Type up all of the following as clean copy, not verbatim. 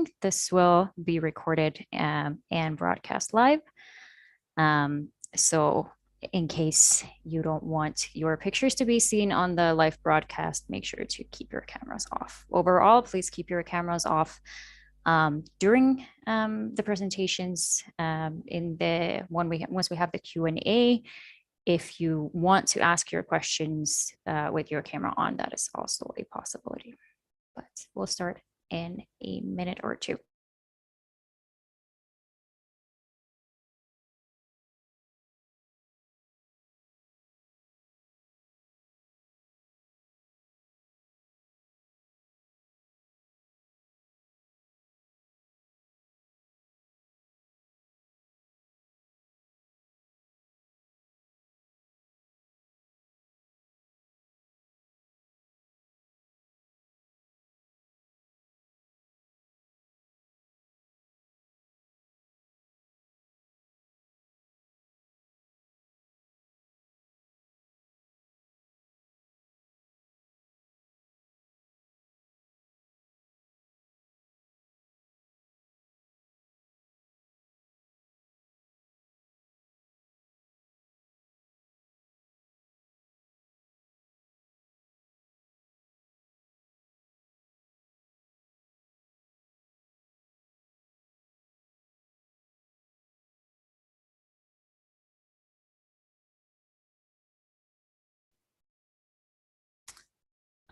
meeting. This will be recorded and broadcast live. So in case you don't want your pictures to be seen on the live broadcast, make sure to keep your cameras off. Overall, please keep your cameras off during the presentations. Once we have the Q&A, if you want to ask your questions with your camera on, that is also a possibility. But we'll start in a minute or two.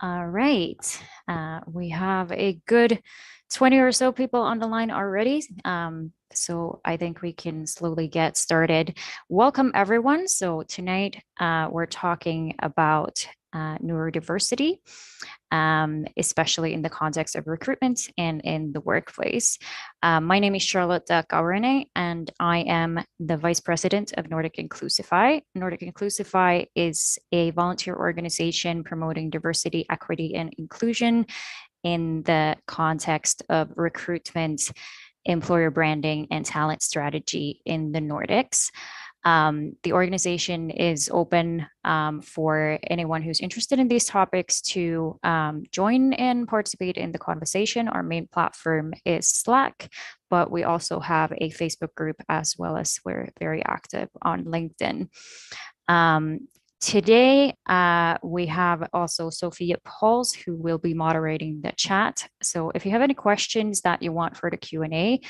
All right. We have a good 20 or so people on the line already. So I think we can slowly get started. Welcome, everyone. So tonight we're talking about neurodiversity, especially in the context of recruitment and in the workplace. My name is Charlotte Gaurene, and I am the Vice President of Nordic Inclusify. Nordic Inclusify is a volunteer organization promoting diversity, equity, and inclusion in the context of recruitment, employer branding, and talent strategy in the Nordics. The organization is open for anyone who's interested in these topics to join and participate in the conversation. Our main platform is Slack, but we also have a Facebook group, as well as we're very active on LinkedIn. Today, we have also Sophia Pauls, who will be moderating the chat. So if you have any questions that you want for the Q&A,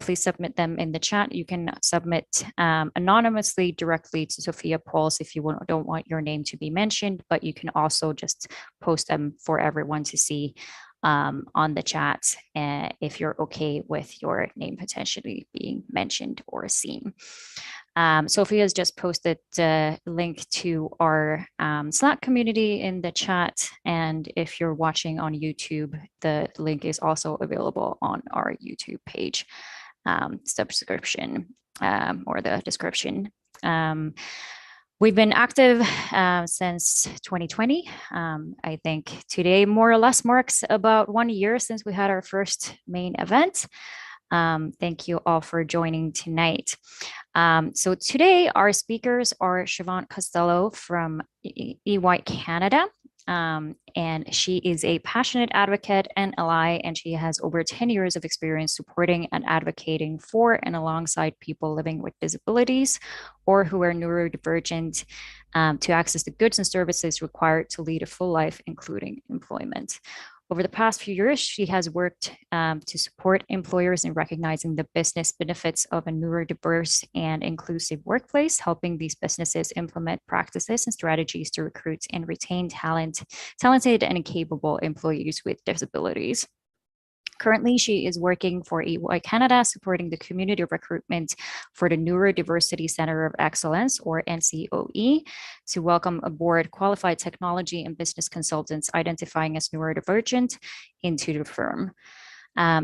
please submit them in the chat. You can submit anonymously directly to Sophia Pauls if you don't want your name to be mentioned, but you can also just post them for everyone to see on the chat if you're okay with your name potentially being mentioned or seen. Sophia has just posted the link to our Slack community in the chat. And if you're watching on YouTube, the link is also available on our YouTube page subscription or the description. We've been active since 2020. I think today more or less marks about 1 year since we had our first main event. Thank you all for joining tonight. So today our speakers are Siobhan Costello from EY Canada. And she is a passionate advocate and ally, and she has over 10 years of experience supporting and advocating for and alongside people living with disabilities or who are neurodivergent to access the goods and services required to lead a full life, including employment. Over the past few years, she has worked to support employers in recognizing the business benefits of a neurodiverse and inclusive workplace, helping these businesses implement practices and strategies to recruit and retain talented and capable employees with disabilities. Currently, she is working for EY Canada, supporting the community recruitment for the Neurodiversity Center of Excellence, or NCOE, to welcome aboard qualified technology and business consultants identifying as neurodivergent into the firm.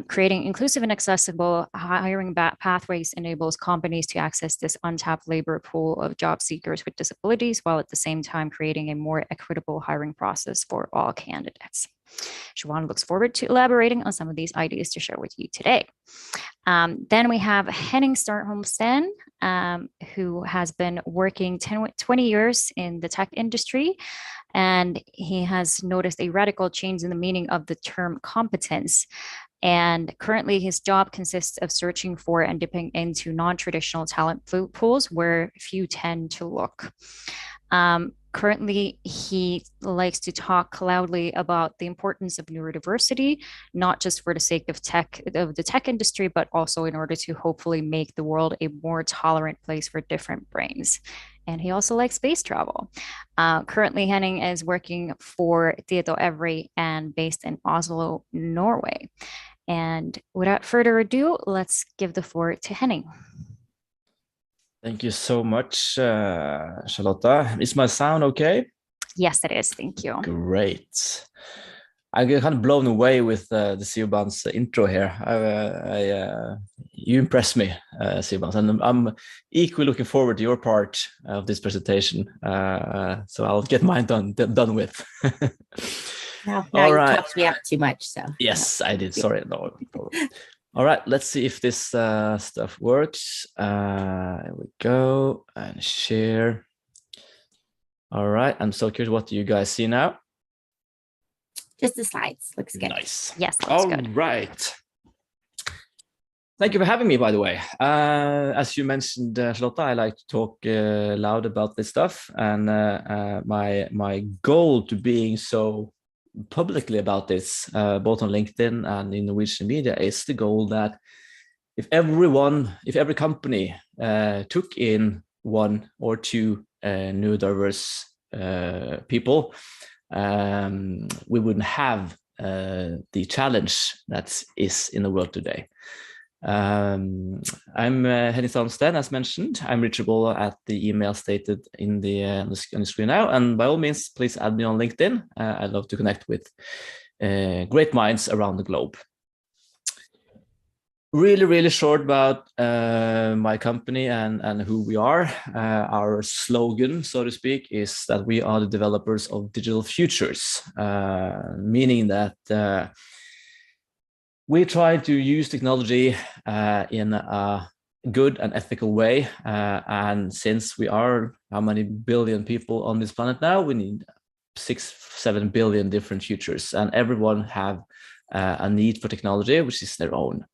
Creating inclusive and accessible hiring pathways enables companies to access this untapped labor pool of job seekers with disabilities, while at the same time creating a more equitable hiring process for all candidates. Siobhan looks forward to elaborating on some of these ideas to share with you today. Then we have Henning Starholmsten, who has been working 20 years in the tech industry, and he has noticed a radical change in the meaning of the term competence. And currently, his job consists of searching for and dipping into non-traditional talent pools where few tend to look. Currently, he likes to talk loudly about the importance of neurodiversity, not just for the sake of the tech industry, but also in order to hopefully make the world a more tolerant place for different brains. And he also likes space travel. Currently, Henning is working for Tieto Evry and based in Oslo, Norway. And without further ado, let's give the floor to Henning. Thank you so much, Charlotta. Is my sound okay? Yes, it is. Thank you. Great. I get kind of blown away with the Siobhan's intro here. You impress me, Siobhan, and I'm equally looking forward to your part of this presentation. So I'll get mine done with. Now you talked me up too much, so. Yes, I did. Sorry, no problem. All right, let's see if this stuff works. Here we go, and share. All right, I'm so curious, what do you guys see now? Just the slides, looks good. Nice. Yes, looks good. All right. Thank you for having me, by the way. As you mentioned, Charlotta, I like to talk loud about this stuff, and my goal to being so publicly about this, both on LinkedIn and in Norwegian media, is the goal that if every company took in one or two neurodiverse people, we wouldn't have the challenge that is in the world today. I'm Henning Sandsten, as mentioned. I'm reachable at the email stated on the screen now, and by all means, please add me on LinkedIn. I'd love to connect with great minds around the globe. Really short about my company and who we are. Our slogan, so to speak, is that we are the developers of digital futures, meaning that we try to use technology in a good and ethical way. And since we are how many billion people on this planet now, we need 6-7 billion different futures, and everyone have a need for technology, which is their own.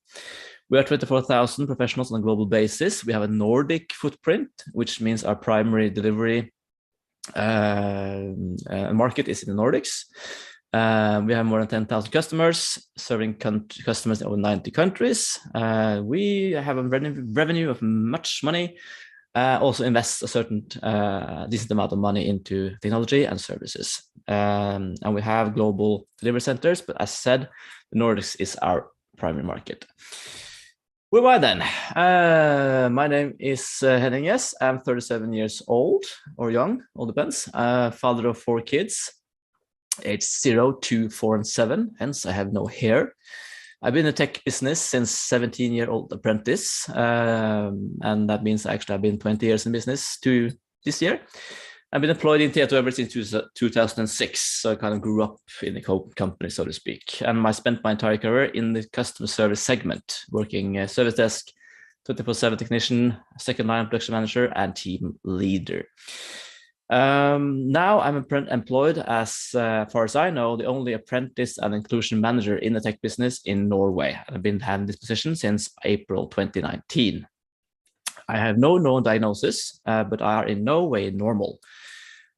We are 24,000 professionals on a global basis. We have a Nordic footprint, which means our primary delivery market is in the Nordics. We have more than 10,000 customers, serving customers in over 90 countries. We have a revenue of much money, also invest a certain decent amount of money into technology and services. And we have global delivery centers, but as said, the Nordics is our primary market. Who am I then? My name is Henning. Yes, I'm 37 years old, or young, all depends. Father of 4 kids, aged 0, 2, 4, and 7. Hence, I have no hair. I've been in the tech business since 17-year-old apprentice, and that means actually I've been 20 years in business to this year. I've been employed in Tieto ever since 2006, so I kind of grew up in the company, so to speak. And I spent my entire career in the customer service segment, working service desk, 24/7 technician, second line production manager, and team leader. Now I'm employed as far as I know, the only apprentice and inclusion manager in the tech business in Norway. I've been having this position since April 2019. I have no known diagnosis, but I are in no way normal.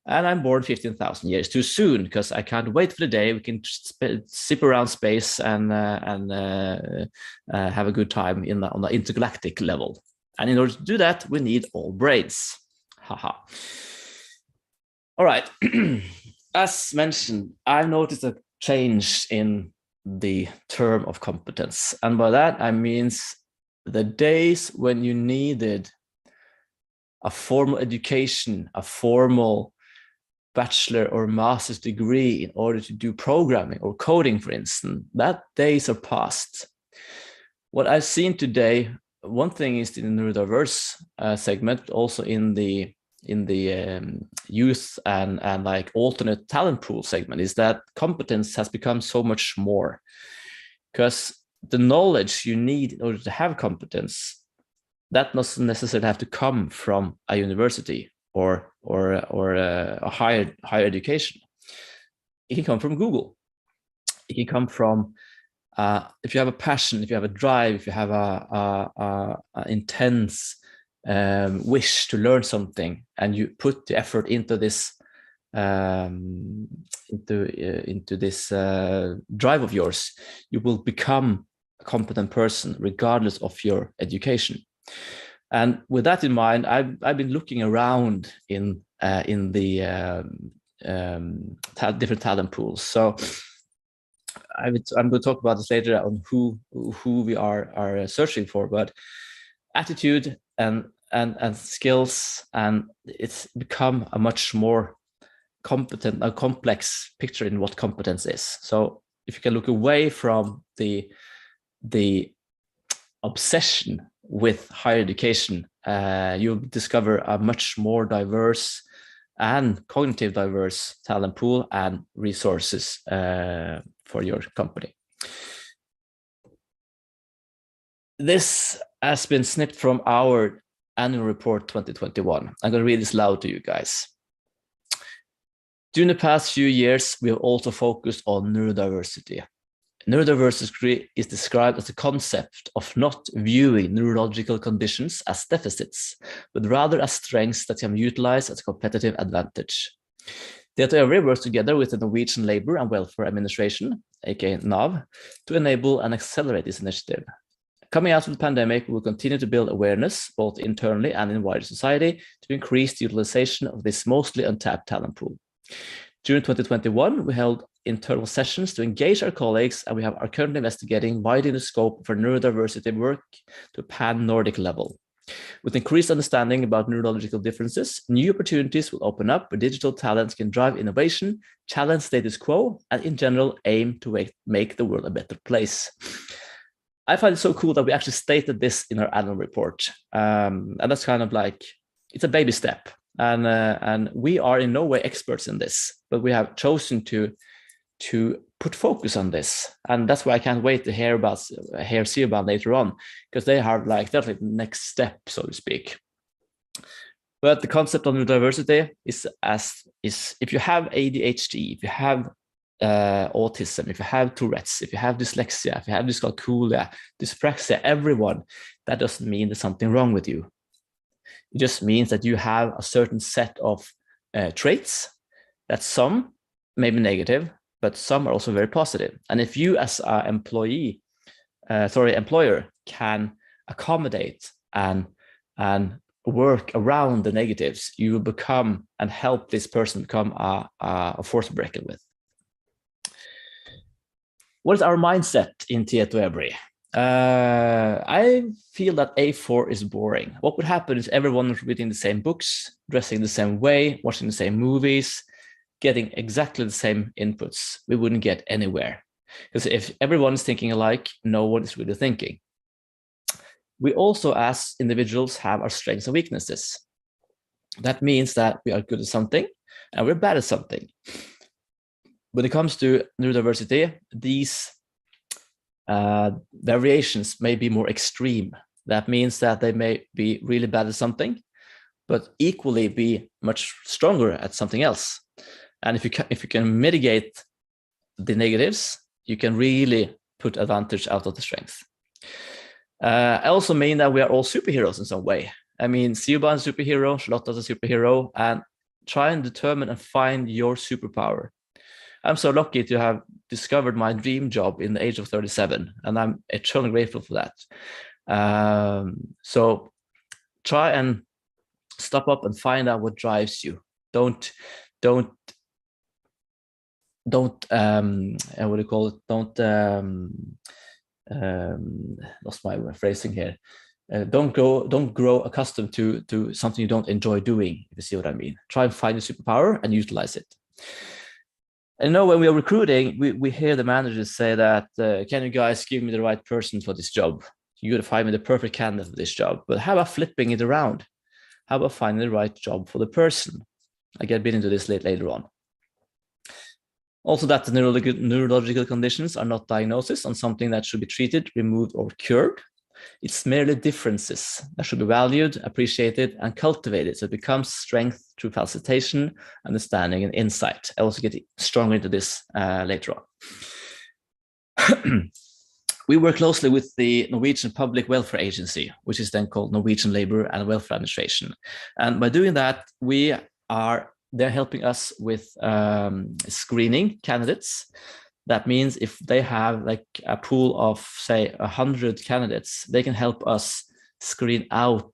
And I'm born 15,000 years too soon, because I can't wait for the day we can zip around space and have a good time on the intergalactic level. And in order to do that, we need all brains. Haha. All right. As mentioned, I've noticed a change in the term of competence. And by that, I mean the days when you needed a formal education, a formal bachelor or master's degree in order to do programming or coding, for instance, that days are past. What I've seen today, one thing is in the neurodiverse segment, also in the youth and like alternate talent pool segment, is that competence has become so much more, because the knowledge you need in order to have competence, that doesn't necessarily have to come from a university or a higher education. It can come from Google. It can come from if you have a passion, if you have a drive, if you have a intense wish to learn something, and you put the effort into this drive of yours, you will become a competent person regardless of your education. And with that in mind, I've been looking around in the different talent pools. So I'm going to talk about this later on who we are searching for, but attitude and skills, and it's become a much more complex picture in what competence is. So if you can look away from the obsession with higher education, you'll discover a much more diverse and cognitive diverse talent pool and resources for your company. This has been snipped from our annual report 2021. I'm going to read this loud to you guys. During the past few years, we have also focused on neurodiversity. Neurodiversity is described as the concept of not viewing neurological conditions as deficits, but rather as strengths that can be utilized as a competitive advantage. Neurodiversity works together with the Norwegian Labour and Welfare Administration, aka NAV, to enable and accelerate this initiative. Coming out of the pandemic, we will continue to build awareness, both internally and in wider society, to increase the utilization of this mostly untapped talent pool. During 2021, we held internal sessions to engage our colleagues, and we are currently investigating widening the scope for neurodiversity work to a pan-Nordic level. With increased understanding about neurological differences, new opportunities will open up where digital talents can drive innovation, challenge status quo, and in general aim to make the world a better place. I find it so cool that we actually stated this in our annual report. And that's kind of like, it's a baby step. And we are in no way experts in this, but we have chosen to put focus on this. And that's why I can't wait to hear about later on, because they have that's like the next step, so to speak. But the concept of neurodiversity is if you have ADHD, if you have autism, if you have Tourette's, if you have dyslexia, if you have dyscalculia, dyspraxia, everyone, that doesn't mean there's something wrong with you. It just means that you have a certain set of traits that some may be negative, but some are also very positive. And if you as an employer can accommodate and work around the negatives, you will become and help this person become a force to be reckoned with. What is our mindset in Tietoevry? I feel that A4 is boring. What would happen is everyone is reading the same books, dressing the same way, watching the same movies, getting exactly the same inputs. We wouldn't get anywhere. Because if everyone is thinking alike, no one is really thinking. We also, as individuals, have our strengths and weaknesses. That means that we are good at something and we're bad at something. When it comes to neurodiversity, these variations may be more extreme. That means that they may be really bad at something, but equally be much stronger at something else. And if you can mitigate the negatives, you can really put advantage out of the strength. I also mean that we are all superheroes in some way. I mean, Siobhan is a superhero, Charlotte is a superhero, and try and determine and find your superpower. I'm so lucky to have discovered my dream job in the age of 37, and I'm eternally grateful for that. So try and stop up and find out what drives you. Don't what do you call it? Lost my phrasing here. Don't grow accustomed to something you don't enjoy doing, if you see what I mean. Try and find your superpower and utilize it. And when we are recruiting, we hear the managers say that, can you guys give me the right person for this job? You got to find me the perfect candidate for this job. But how about flipping it around? How about finding the right job for the person? I get a bit into this later on. Also, that the neurological conditions are not diagnosis on something that should be treated, removed, or cured. It's merely differences that should be valued, appreciated, and cultivated so it becomes strength through facilitation, understanding, and insight. I'll also get stronger into this later on. we work closely with the Norwegian Public Welfare Agency, which is then called Norwegian Labour and Welfare Administration. And by doing that, they're helping us with screening candidates. That means if they have like a pool of, say, 100 candidates, they can help us screen out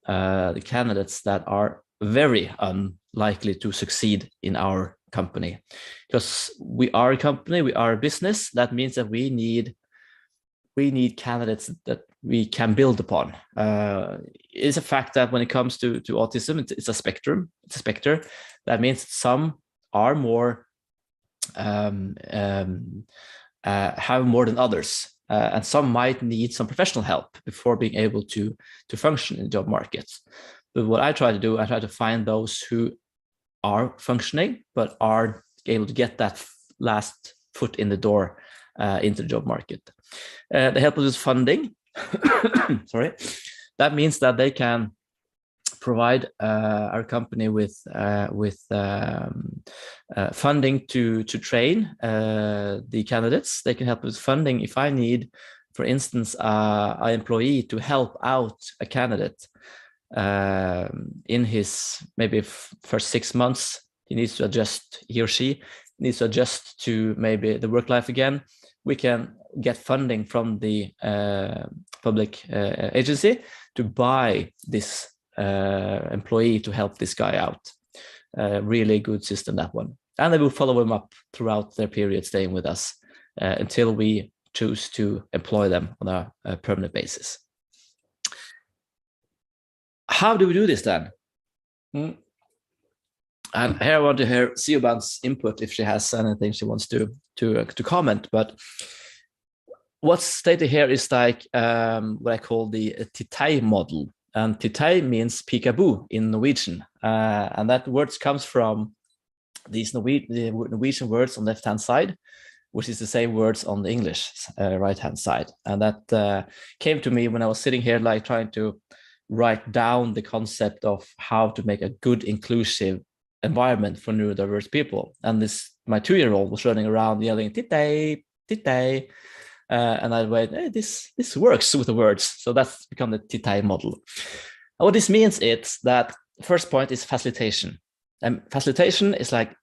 the candidates that are very unlikely to succeed in our company. Because we are a company, we are a business, that means that we need candidates that we can build upon. It's a fact that when it comes to autism, it's a spectrum. It's a spectrum. That means some are more have more than others, and some might need some professional help before being able to function in the job market. But what I try to do, I try to find those who are functioning but are able to get that last foot in the door into the job market. They help us with funding. Sorry, that means that they can provide our company with funding to train the candidates. They can help with funding if I need, for instance, an employee to help out a candidate in his maybe first 6 months. He or she needs to adjust to maybe the work life again. We can get funding from the public agency to buy this employee to help this guy out. Really good system, that one. And they will follow him up throughout their period staying with us until we choose to employ them on a permanent basis. How do we do this then? And here I want to hear Siobhan's input if she has anything she wants to comment. But what's stated here is like what I call the Titei model. And Titei means peekaboo in Norwegian. And that word comes from these Norwegian words on the left-hand side, which is the same words on the English right-hand side. And that came to me when I was sitting here, like trying to write down the concept of how to make a good inclusive environment for neurodiverse people. And my 2-year-old was running around yelling, Titei, Titei. And I went, hey, this works with the words. So that's become the Titei model. And what this means is that the first point is facilitation. And facilitation is like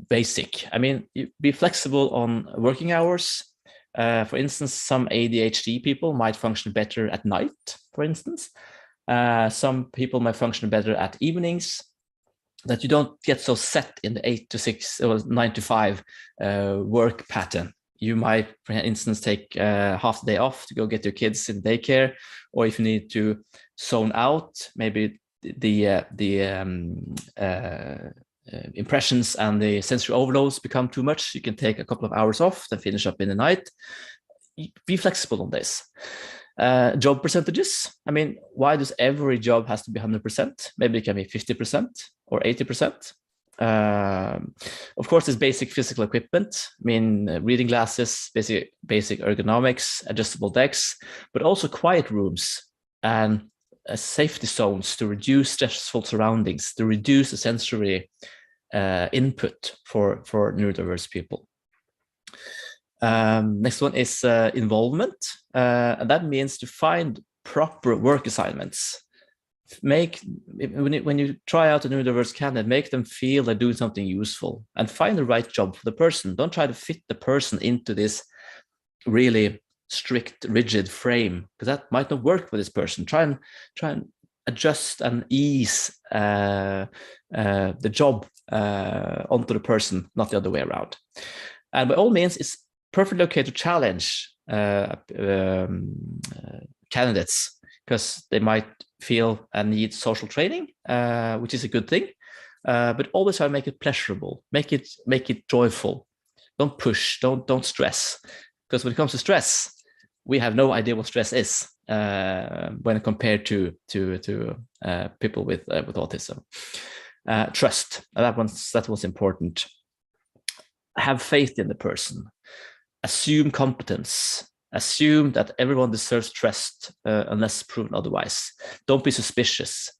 basic. I mean, you be flexible on working hours. For instance, some ADHD people might function better at night, for instance. Some people might function better at evenings, that you don't get so set in the 8 to 6 or 9 to 5 work pattern. You might, for instance, take half the day off to go get your kids in daycare, or if you need to zone out, maybe the impressions and the sensory overloads become too much. You can take a couple of hours off, then finish up in the night. Be flexible on this. Job percentages. I mean, why does every job has to be 100%? Maybe it can be 50% or 80%. Of course, there's basic physical equipment. I mean, reading glasses, basic ergonomics, adjustable desks, but also quiet rooms and safety zones to reduce stressful surroundings, to reduce the sensory input for neurodiverse people. Next one is involvement, and that means to find proper work assignments. When you try out a neurodiverse candidate, make them feel they're doing something useful, and find the right job for the person. Don't try to fit the person into this really strict, rigid frame, because that might not work for this person. Try and adjust and ease the job onto the person, not the other way around. And by all means, it's perfectly okay to challenge candidates, because they might feel and need social training, which is a good thing. But always try to make it pleasurable, make it joyful. Don't push, don't stress, because when it comes to stress, we have no idea what stress is when compared to people with autism. Trust, that was important. Have faith in the person. Assume competence. Assume that everyone deserves trust unless proven otherwise. Don't be suspicious.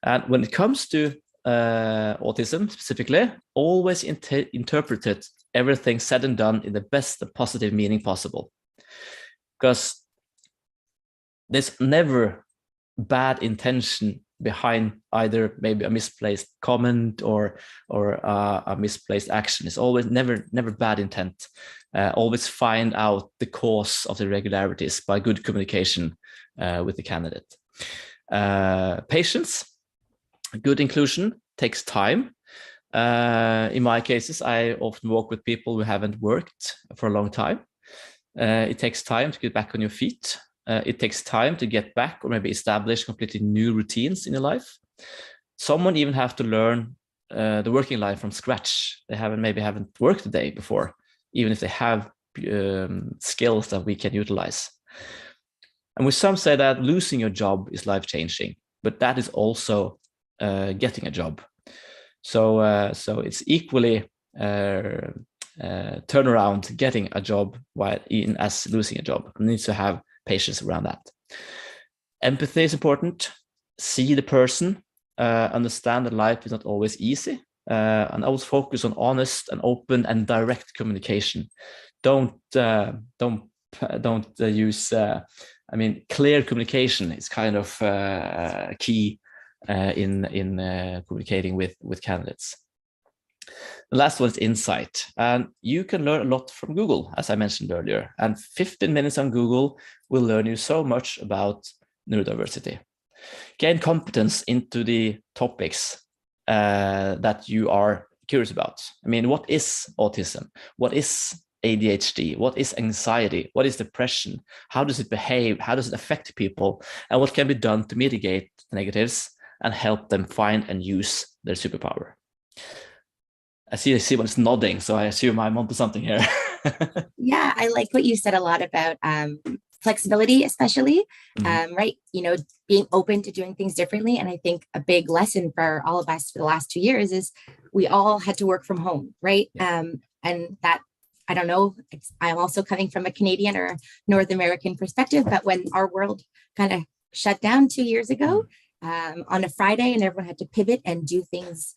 And when it comes to autism specifically, always interpret everything said and done in the best positive meaning possible. because there's never bad intention behind either maybe a misplaced comment or a misplaced action. It's always never bad intent. Always find out the cause of the irregularities by good communication with the candidate. Patience, good inclusion takes time. In my cases, I often work with people who haven't worked for a long time. It takes time to get back on your feet. It takes time to get back or maybe establish completely new routines in your life. Someone even have to learn the working life from scratch. They haven't worked a day before, even if they have skills that we can utilize. And with some say that losing your job is life-changing, but that is also getting a job. So it's equally turnaround getting a job while even as losing a job. You need to have patience around that. Empathy is important. See the person, understand that life is not always easy, and always focus on honest and open and direct communication. Don't use. I mean, clear communication is kind of key in communicating with candidates. The last one is insight, and you can learn a lot from Google, as I mentioned earlier. And 15 minutes on Google will learn you so much about neurodiversity. Gain competence into the topics that you are curious about. I mean, what is autism? What is ADHD? What is anxiety? What is depression? How does it behave? How does it affect people? And what can be done to mitigate the negatives and help them find and use their superpower? I see Simon's nodding, so I assume I'm onto something here. Yeah, I like what you said a lot about flexibility, especially, right? You know, being open to doing things differently. And I think a big lesson for all of us for the last 2 years is we all had to work from home, right? Yeah. And that, I don't know, I'm also coming from a Canadian or North American perspective, but when our world kind of shut down 2 years ago on a Friday and everyone had to pivot and do things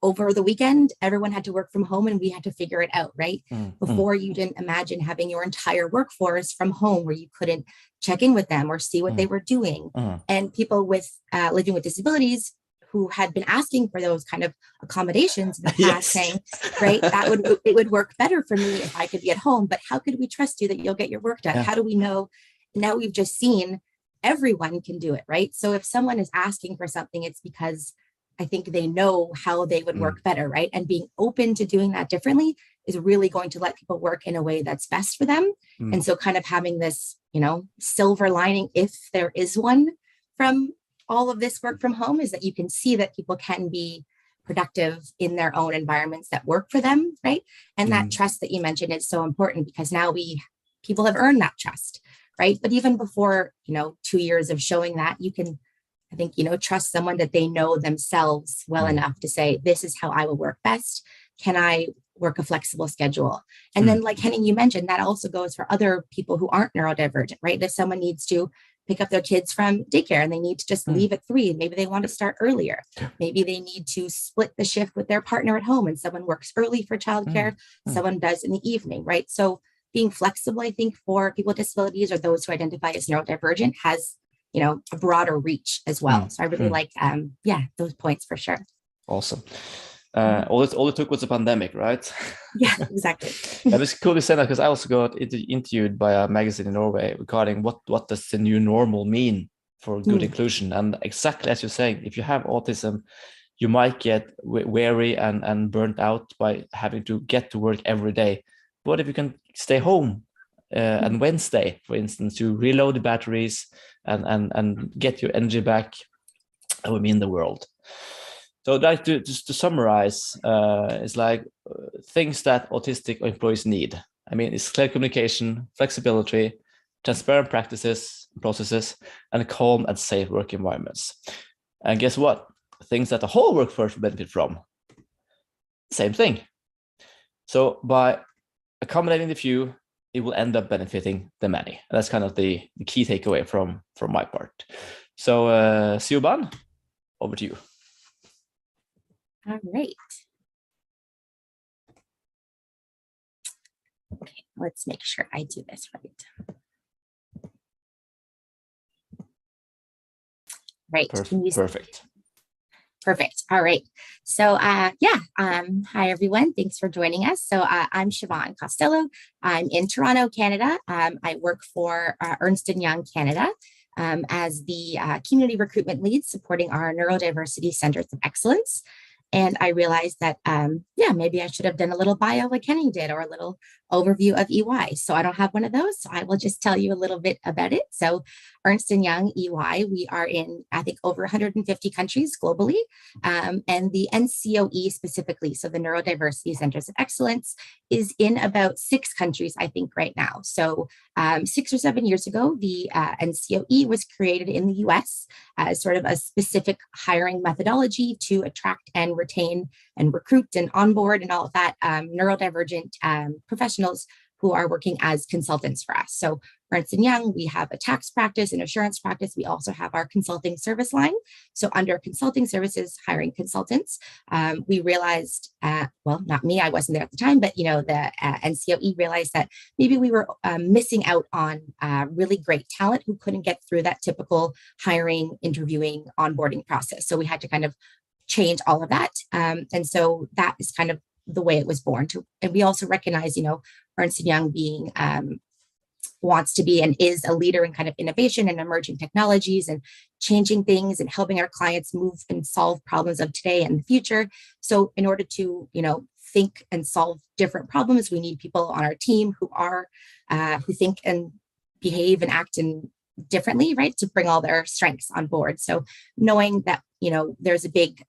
over the weekend, everyone had to work from home and we had to figure it out, right? Before you didn't imagine having your entire workforce from home where you couldn't check in with them or see what they were doing. And people with living with disabilities who had been asking for those kind of accommodations in the past, saying, right, it would work better for me if I could be at home, but how could we trust you that you'll get your work done? How do we know? Now we've just seen everyone can do it, right? So if someone is asking for something, it's because I think they know how they would work better, right? And being open to doing that differently is really going to let people work in a way that's best for them. And so kind of having this, you know, silver lining, if there is one from all of this work from home, is that you can see that people can be productive in their own environments that work for them, right? And that trust that you mentioned is so important because now people have earned that trust, right? But even before, you know, 2 years of showing that, you can, I think, you know, trust someone that they know themselves well enough to say, this is how I will work best. Can I work a flexible schedule? And then like Henning, you mentioned, that also goes for other people who aren't neurodivergent, right? If someone needs to pick up their kids from daycare and they need to just leave at 3, maybe they want to start earlier. Maybe they need to split the shift with their partner at home and someone works early for childcare, someone does in the evening, right? So being flexible, I think, for people with disabilities or those who identify as neurodivergent has, you know, a broader reach as well. So I really like, those points for sure. Awesome. All it took was a pandemic, right? Yeah, exactly. It was cool to say that because I also got interviewed by a magazine in Norway regarding what does the new normal mean for good inclusion. And exactly as you're saying, if you have autism, you might get weary and burnt out by having to get to work every day. What if you can stay home on Wednesday, for instance, you reload the batteries and get your energy back, that would mean the world. So I'd like to just to summarize, it's like things that autistic employees need. I mean, it's clear communication, flexibility, transparent processes, and calm and safe work environments. And guess what? Things that the whole workforce benefit from. Same thing. So by accommodating the few, it will end up benefiting the many. And that's kind of the key takeaway from my part. So Siobhan, over to you. All right. Okay, let's make sure I do this right. right? Perfect. Perfect. All right. So hi everyone. Thanks for joining us. So I'm Siobhan Costello. I'm in Toronto, Canada. I work for Ernst & Young Canada as the community recruitment lead supporting our neurodiversity centers of excellence. And I realized that, maybe I should have done a little bio like Henning did, or a little overview of EY. So I don't have one of those. So I will just tell you a little bit about it. So Ernst & Young, EY, we are in, I think, over 150 countries globally. And the NCOE specifically, so the Neurodiversity Centers of Excellence, is in about 6 countries, I think, right now. So 6 or 7 years ago, the NCOE was created in the US as sort of a specific hiring methodology to attract and retain and recruit and onboard and all of that neurodivergent professionals who are working as consultants for us. So Ernst & Young, we have a tax practice and assurance practice. We also have our consulting service line. So under consulting services, hiring consultants, we realized, not me, I wasn't there at the time, but the NCOE realized that maybe we were missing out on really great talent who couldn't get through that typical hiring, interviewing, onboarding process. So we had to kind of change all of that. And so that is kind of the way it was born. And we also recognize, Ernst & Young being wants to be and is a leader in kind of innovation and emerging technologies and changing things and helping our clients move and solve problems of today and the future. So in order to, think and solve different problems, we need people on our team who think and behave and act differently, right? To bring all their strengths on board. So knowing that, there's a big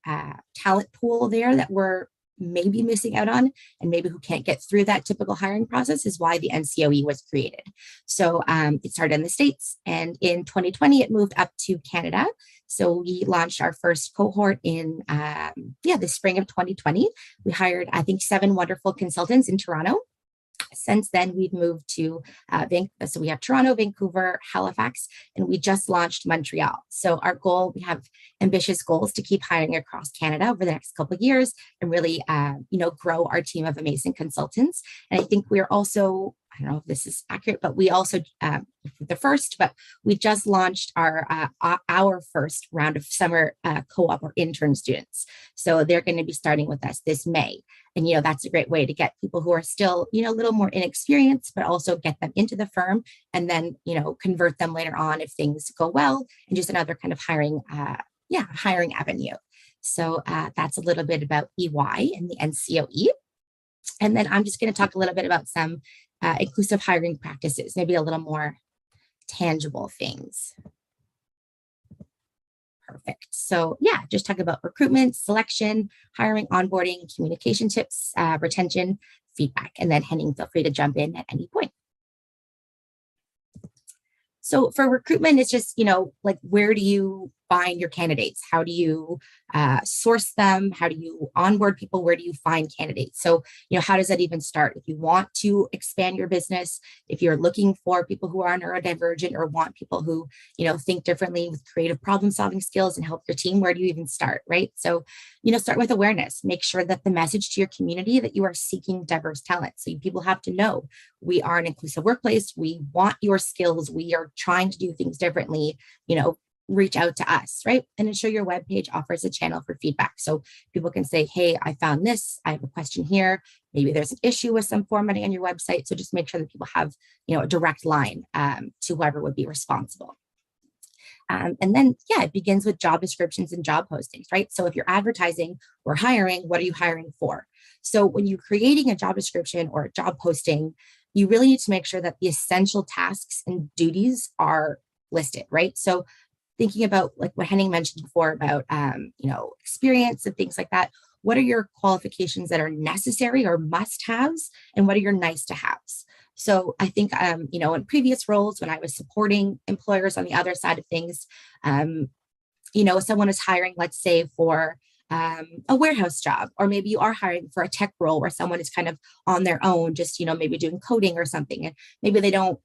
talent pool there that we're maybe missing out on, and maybe who can't get through that typical hiring process, is why the NCOE was created. So it started in the States, and in 2020, it moved up to Canada. So we launched our first cohort in the spring of 2020. We hired, I think, 7 wonderful consultants in Toronto. Since then, we've moved to so we have Toronto, Vancouver, Halifax, and we just launched Montreal. So our goal, we have ambitious goals to keep hiring across Canada over the next couple of years and really, grow our team of amazing consultants. And I think we're also, I don't know if this is accurate, but we also, we just launched our first round of summer co-op or intern students. So they're going to be starting with us this May. And, that's a great way to get people who are still, a little more inexperienced, but also get them into the firm and then, convert them later on if things go well, and just another kind of hiring avenue. So that's a little bit about EY and the NCOE. And then I'm just going to talk a little bit about some inclusive hiring practices, maybe a little more tangible things. Perfect. So just talk about recruitment, selection, hiring, onboarding, communication tips, retention, feedback, and then Henning, feel free to jump in at any point. So for recruitment, it's just, where do you find your candidates? How do you source them? How do you onboard people? Where do you find candidates? So, how does that even start? If you want to expand your business, if you're looking for people who are neurodivergent or want people who, think differently with creative problem solving skills and help your team, where do you even start, right? So, start with awareness. Make sure that the message to your community that you are seeking diverse talent. So people have to know we are an inclusive workplace. We want your skills. We are trying to do things differently, reach out to us, right? And ensure your webpage offers a channel for feedback. So people can say, hey, I found this, I have a question here. Maybe there's an issue with some formatting on your website. So just make sure that people have, a direct line to whoever would be responsible. And then, it begins with job descriptions and job postings, right? So if you're advertising or hiring, what are you hiring for? So when you're creating a job description or a job posting, you really need to make sure that the essential tasks and duties are listed, right? So thinking about like what Henning mentioned before about, experience and things like that. What are your qualifications that are necessary or must-haves, and what are your nice-to-haves? So I think, in previous roles when I was supporting employers on the other side of things, someone is hiring, let's say, for a warehouse job, or maybe you are hiring for a tech role where someone is kind of on their own, just, maybe doing coding or something, and maybe they don't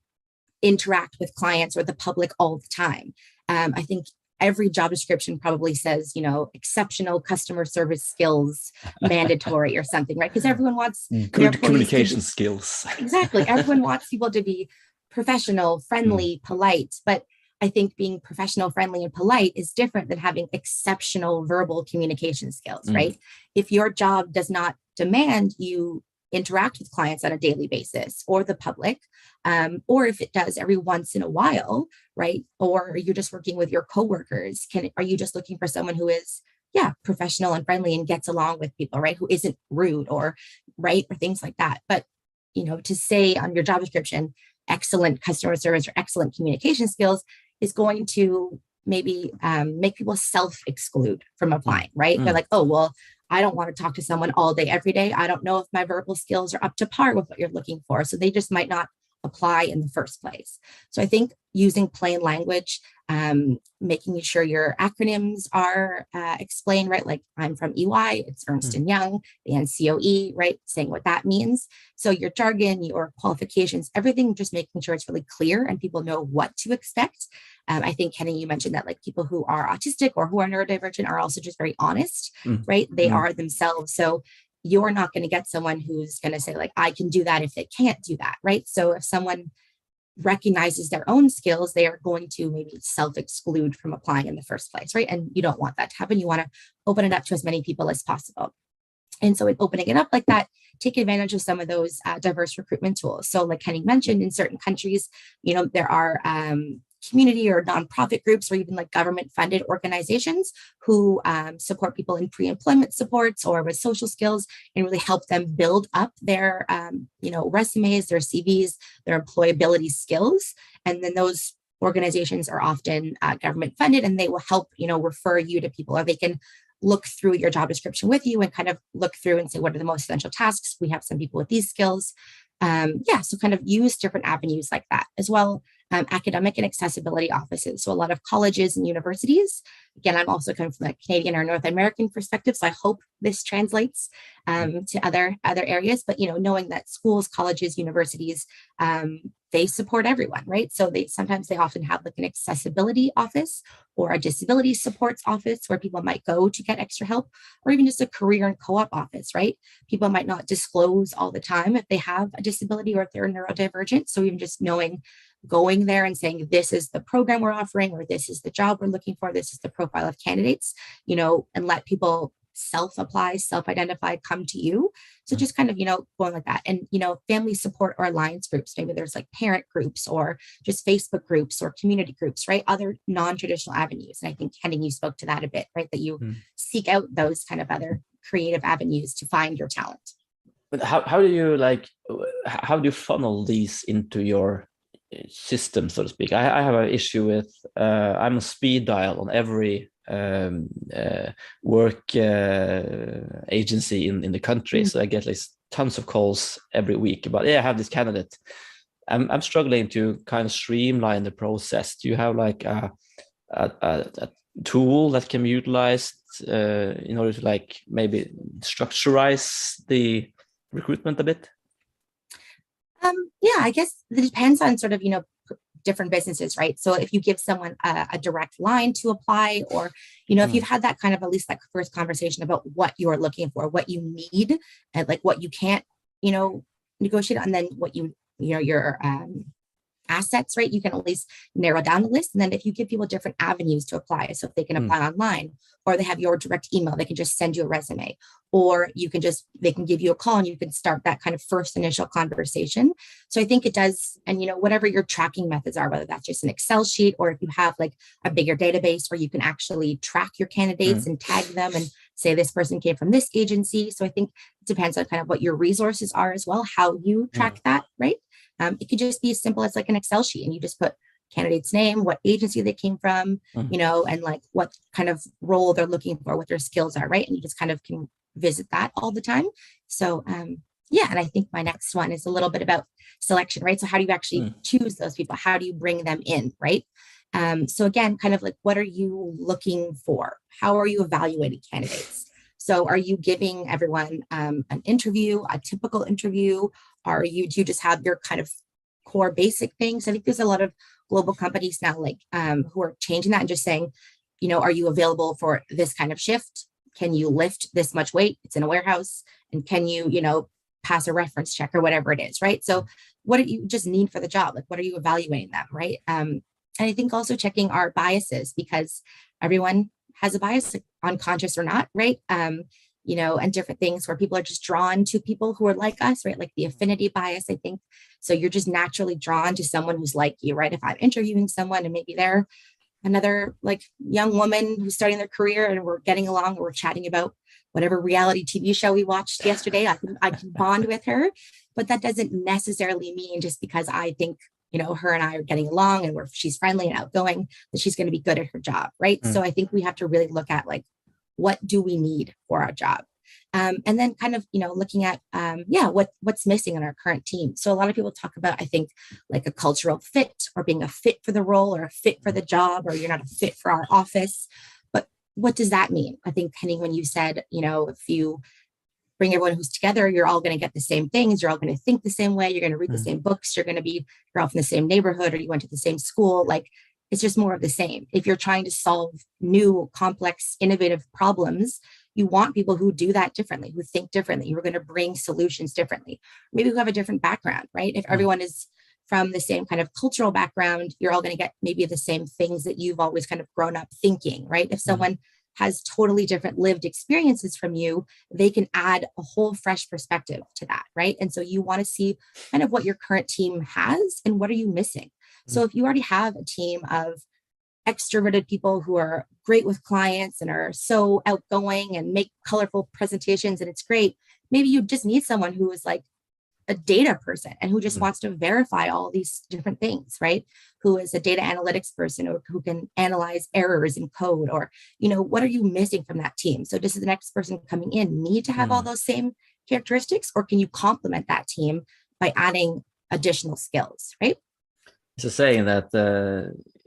interact with clients or the public all the time. I think every job description probably says, exceptional customer service skills, mandatory or something, right? Because everyone wants good communication skills. Exactly. Everyone wants people to be professional, friendly, polite. But I think being professional, friendly, and polite is different than having exceptional verbal communication skills, right? If your job does not demand you interact with clients on a daily basis or the public, or if it does every once in a while, right? Or you're just working with your coworkers, are you just looking for someone who is, yeah, professional and friendly and gets along with people, right? Who isn't rude or right or things like that. But, to say on your job description, excellent customer service or excellent communication skills is going to maybe make people self-exclude from applying, right? They're like, oh, well, I don't want to talk to someone all day, every day. I don't know if my verbal skills are up to par with what you're looking for. So they just might not apply in the first place. So I think using plain language, making sure your acronyms are explained, right? Like I'm from EY, it's Ernst & Young, the NCOE, right? Saying what that means. So your jargon, your qualifications, everything, just making sure it's really clear and people know what to expect. I think, Kenny, you mentioned that like people who are autistic or who are neurodivergent are also just very honest, right? They are themselves. So you're not going to get someone who's going to say like, I can do that if they can't do that, right? So if someone recognizes their own skills, they are going to maybe self-exclude from applying in the first place, right? And you don't want that to happen. You want to open it up to as many people as possible. And so in opening it up like that, take advantage of some of those diverse recruitment tools. So like Kenny mentioned, in certain countries, there are community or nonprofit groups or even like government funded organizations who support people in pre-employment supports or with social skills and really help them build up their resumes, their CVs, their employability skills. And then those organizations are often government funded, and they will help refer you to people, or they can look through your job description with you and kind of look through and say, what are the most essential tasks? We have some people with these skills. So kind of use different avenues like that as well. Academic and accessibility offices. So a lot of colleges and universities. Again, I'm also coming from a Canadian or North American perspective, so I hope this translates to other areas. But knowing that schools, colleges, universities, they support everyone, right? So they often have like an accessibility office or a disability supports office where people might go to get extra help, or even just a career and co-op office, right? People might not disclose all the time if they have a disability or if they're neurodivergent. So even just going there and saying, this is the program we're offering, or this is the job we're looking for, this is the profile of candidates, and let people self-apply, self-identify, come to you. So just kind of, going like that. And, family support or alliance groups, maybe there's like parent groups or just Facebook groups or community groups, right? Other non-traditional avenues. And I think, Henning, you spoke to that a bit, right? That you seek out those kind of other creative avenues to find your talent. But how do you funnel these into your system, so to speak? I have an issue with I'm a speed dial on every work agency in the country, so I get like tons of calls every week about, I have this candidate. I'm struggling to kind of streamline the process. Do you have like a tool that can be utilized in order to like maybe structurize the recruitment a bit? I guess it depends on sort of, different businesses, right? So if you give someone a direct line to apply, or, if you've had that kind of at least like first conversation about what you're looking for, what you need, and like what you can't, negotiate, and then what your assets, right? You can at least narrow down the list. And then if you give people different avenues to apply, so if they can apply online, or they have your direct email, they can just send you a resume, or they can give you a call and you can start that kind of first initial conversation. So I think it does. And, whatever your tracking methods are, whether that's just an Excel sheet, or if you have like a bigger database where you can actually track your candidates and tag them and say, this person came from this agency. So I think it depends on kind of what your resources are as well, how you track that, right? It could just be as simple as like an Excel sheet, and you just put candidate's name, what agency they came from, and like what kind of role they're looking for, what their skills are, right? And you just kind of can visit that all the time. So, and I think my next one is a little bit about selection, right? So how do you actually choose those people? How do you bring them in, right? So again, kind of like, what are you looking for? How are you evaluating candidates? So are you giving everyone an interview, a typical interview? Do you just have your kind of core basic things? I think there's a lot of global companies now, like who are changing that and just saying, are you available for this kind of shift? Can you lift this much weight? It's in a warehouse. And can you, pass a reference check or whatever it is, right? So what do you just need for the job? Like, what are you evaluating them, right? And I think also checking our biases, because everyone has a bias, unconscious or not, right? And different things where people are just drawn to people who are like us, right? Like the affinity bias, I think. So you're just naturally drawn to someone who's like you, right? If I'm interviewing someone and maybe they're another like young woman who's starting their career and we're getting along and we're chatting about whatever reality TV show we watched yesterday, I can bond with her. But that doesn't necessarily mean just because I think, her and I are getting along and she's friendly and outgoing, that she's going to be good at her job, right? So I think we have to really look at like, what do we need for our job? And then kind of, looking at, what's missing in our current team. So a lot of people talk about, I think, like a cultural fit or being a fit for the role or a fit for the job, or you're not a fit for our office. But what does that mean? I think, Henning, when you said, if you bring everyone who's together, you're all going to get the same things. You're all going to think the same way. You're going to read the same books. You're all from the same neighborhood, or you went to the same school. Like, it's just more of the same. If you're trying to solve new, complex, innovative problems, you want people who do that differently, who think differently, who are going to bring solutions differently, maybe who have a different background, right? If everyone is from the same kind of cultural background, you're all going to get maybe the same things that you've always kind of grown up thinking, right? If someone has totally different lived experiences from you, they can add a whole fresh perspective to that, right? And so you want to see kind of what your current team has and what are you missing. So if you already have a team of extroverted people who are great with clients and are so outgoing and make colorful presentations and it's great, maybe you just need someone who is like a data person and who just wants to verify all these different things, right? Who is a data analytics person, or who can analyze errors in code, or, what are you missing from that team? So does the next person coming in need to have all those same characteristics, or can you complement that team by adding additional skills, right? It's a saying that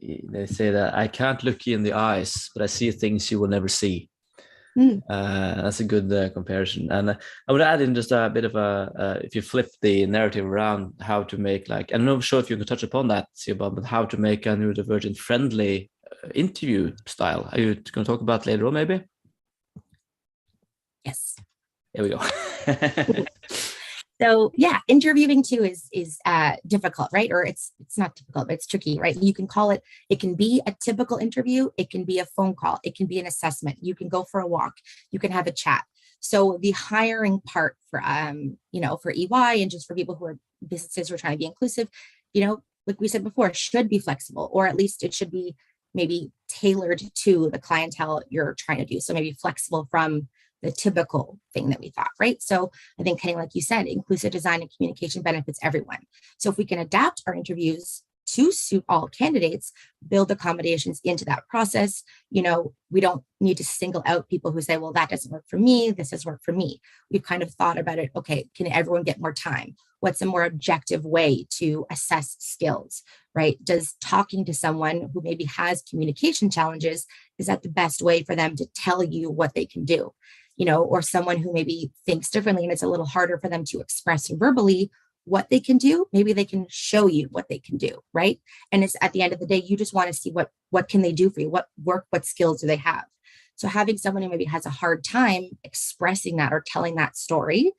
they say that I can't look you in the eyes, but I see things you will never see. That's a good comparison. And I would add in just a bit of if you flip the narrative around, how to make I'm not sure if you can touch upon that, Siobhan, but how to make a neurodivergent friendly interview style. Are you going to talk about later on, maybe? Yes. There we go. So yeah, interviewing too is difficult, right? Or it's not difficult, but it's tricky, right? You can call it, it can be a typical interview. It can be a phone call. It can be an assessment. You can go for a walk. You can have a chat. So the hiring part for, for EY and just for people who are businesses who are trying to be inclusive, like we said before, should be flexible, or at least it should be maybe tailored to the clientele you're trying to do. So maybe flexible from the typical thing that we thought, right? So I think, Kenny, like you said, inclusive design and communication benefits everyone. So if we can adapt our interviews to suit all candidates, build accommodations into that process, we don't need to single out people who say, well, that doesn't work for me. This does work for me. We've kind of thought about it. Okay, can everyone get more time? What's a more objective way to assess skills, right? Does talking to someone who maybe has communication challenges, is that the best way for them to tell you what they can do? Or someone who maybe thinks differently and it's a little harder for them to express verbally what they can do, maybe they can show you what they can do, right? And it's at the end of the day, you just want to see what can they do for you? What skills do they have? So having someone who maybe has a hard time expressing that or telling that story,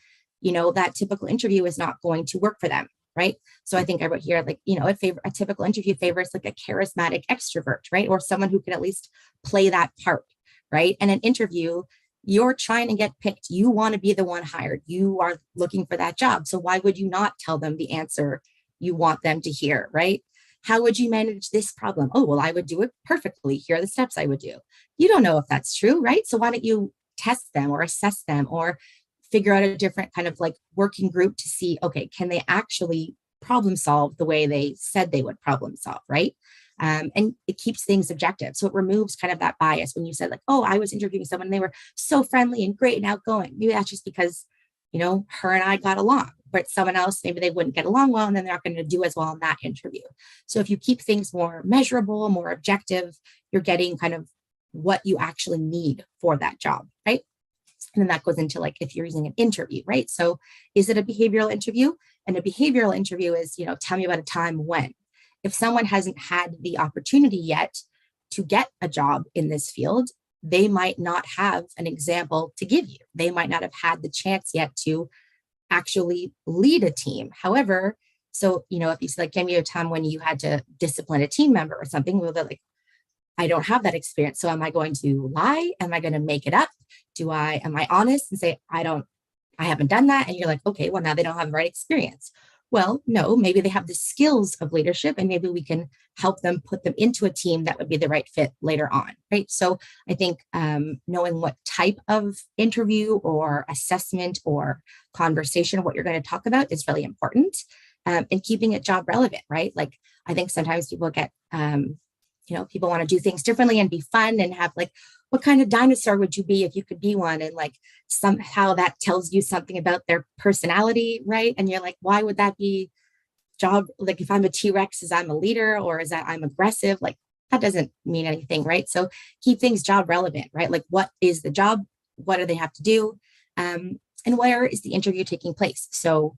that typical interview is not going to work for them, right? So I think I wrote here, like, a typical interview favors like a charismatic extrovert, right? Or someone who can at least play that part, right? And an interview, you're trying to get picked. You want to be the one hired. You are looking for that job. So why would you not tell them the answer you want them to hear, right? How would you manage this problem? Oh, well, I would do it perfectly. Here are the steps I would do. You don't know if that's true, right? So why don't you test them or assess them or figure out a different kind of like working group to see, okay, can they actually problem solve the way they said they would problem solve, right? And it keeps things objective. So it removes kind of that bias when you said like, oh, I was interviewing someone and they were so friendly and great and outgoing. Maybe that's just because, her and I got along, but someone else, maybe they wouldn't get along well and then they're not going to do as well in that interview. So if you keep things more measurable, more objective, you're getting kind of what you actually need for that job, right? And then that goes into like, if you're using an interview, right? So is it a behavioral interview? And a behavioral interview is, tell me about a time when. If someone hasn't had the opportunity yet to get a job in this field, they might not have an example to give you. They might not have had the chance yet to actually lead a team. However, So, if you say, like, give me a time when you had to discipline a team member or something, well, they're like, I don't have that experience. So am I going to lie? Am I going to make it up? Am I honest and say, I haven't done that? And you're like, okay, well, now they don't have the right experience. Well, no, maybe they have the skills of leadership, and maybe we can help them put them into a team that would be the right fit later on, right? So I think knowing what type of interview or assessment or conversation, what you're going to talk about is really important, and keeping it job relevant, right? Like, I think sometimes people get, people want to do things differently and be fun and have like, what kind of dinosaur would you be if you could be one? And like somehow that tells you something about their personality, right? And you're like, why would that be job? Like if I'm a T-Rex, is I'm a leader, or is that I'm aggressive? Like that doesn't mean anything, right? So keep things job relevant, right? Like what is the job? What do they have to do? And where is the interview taking place? So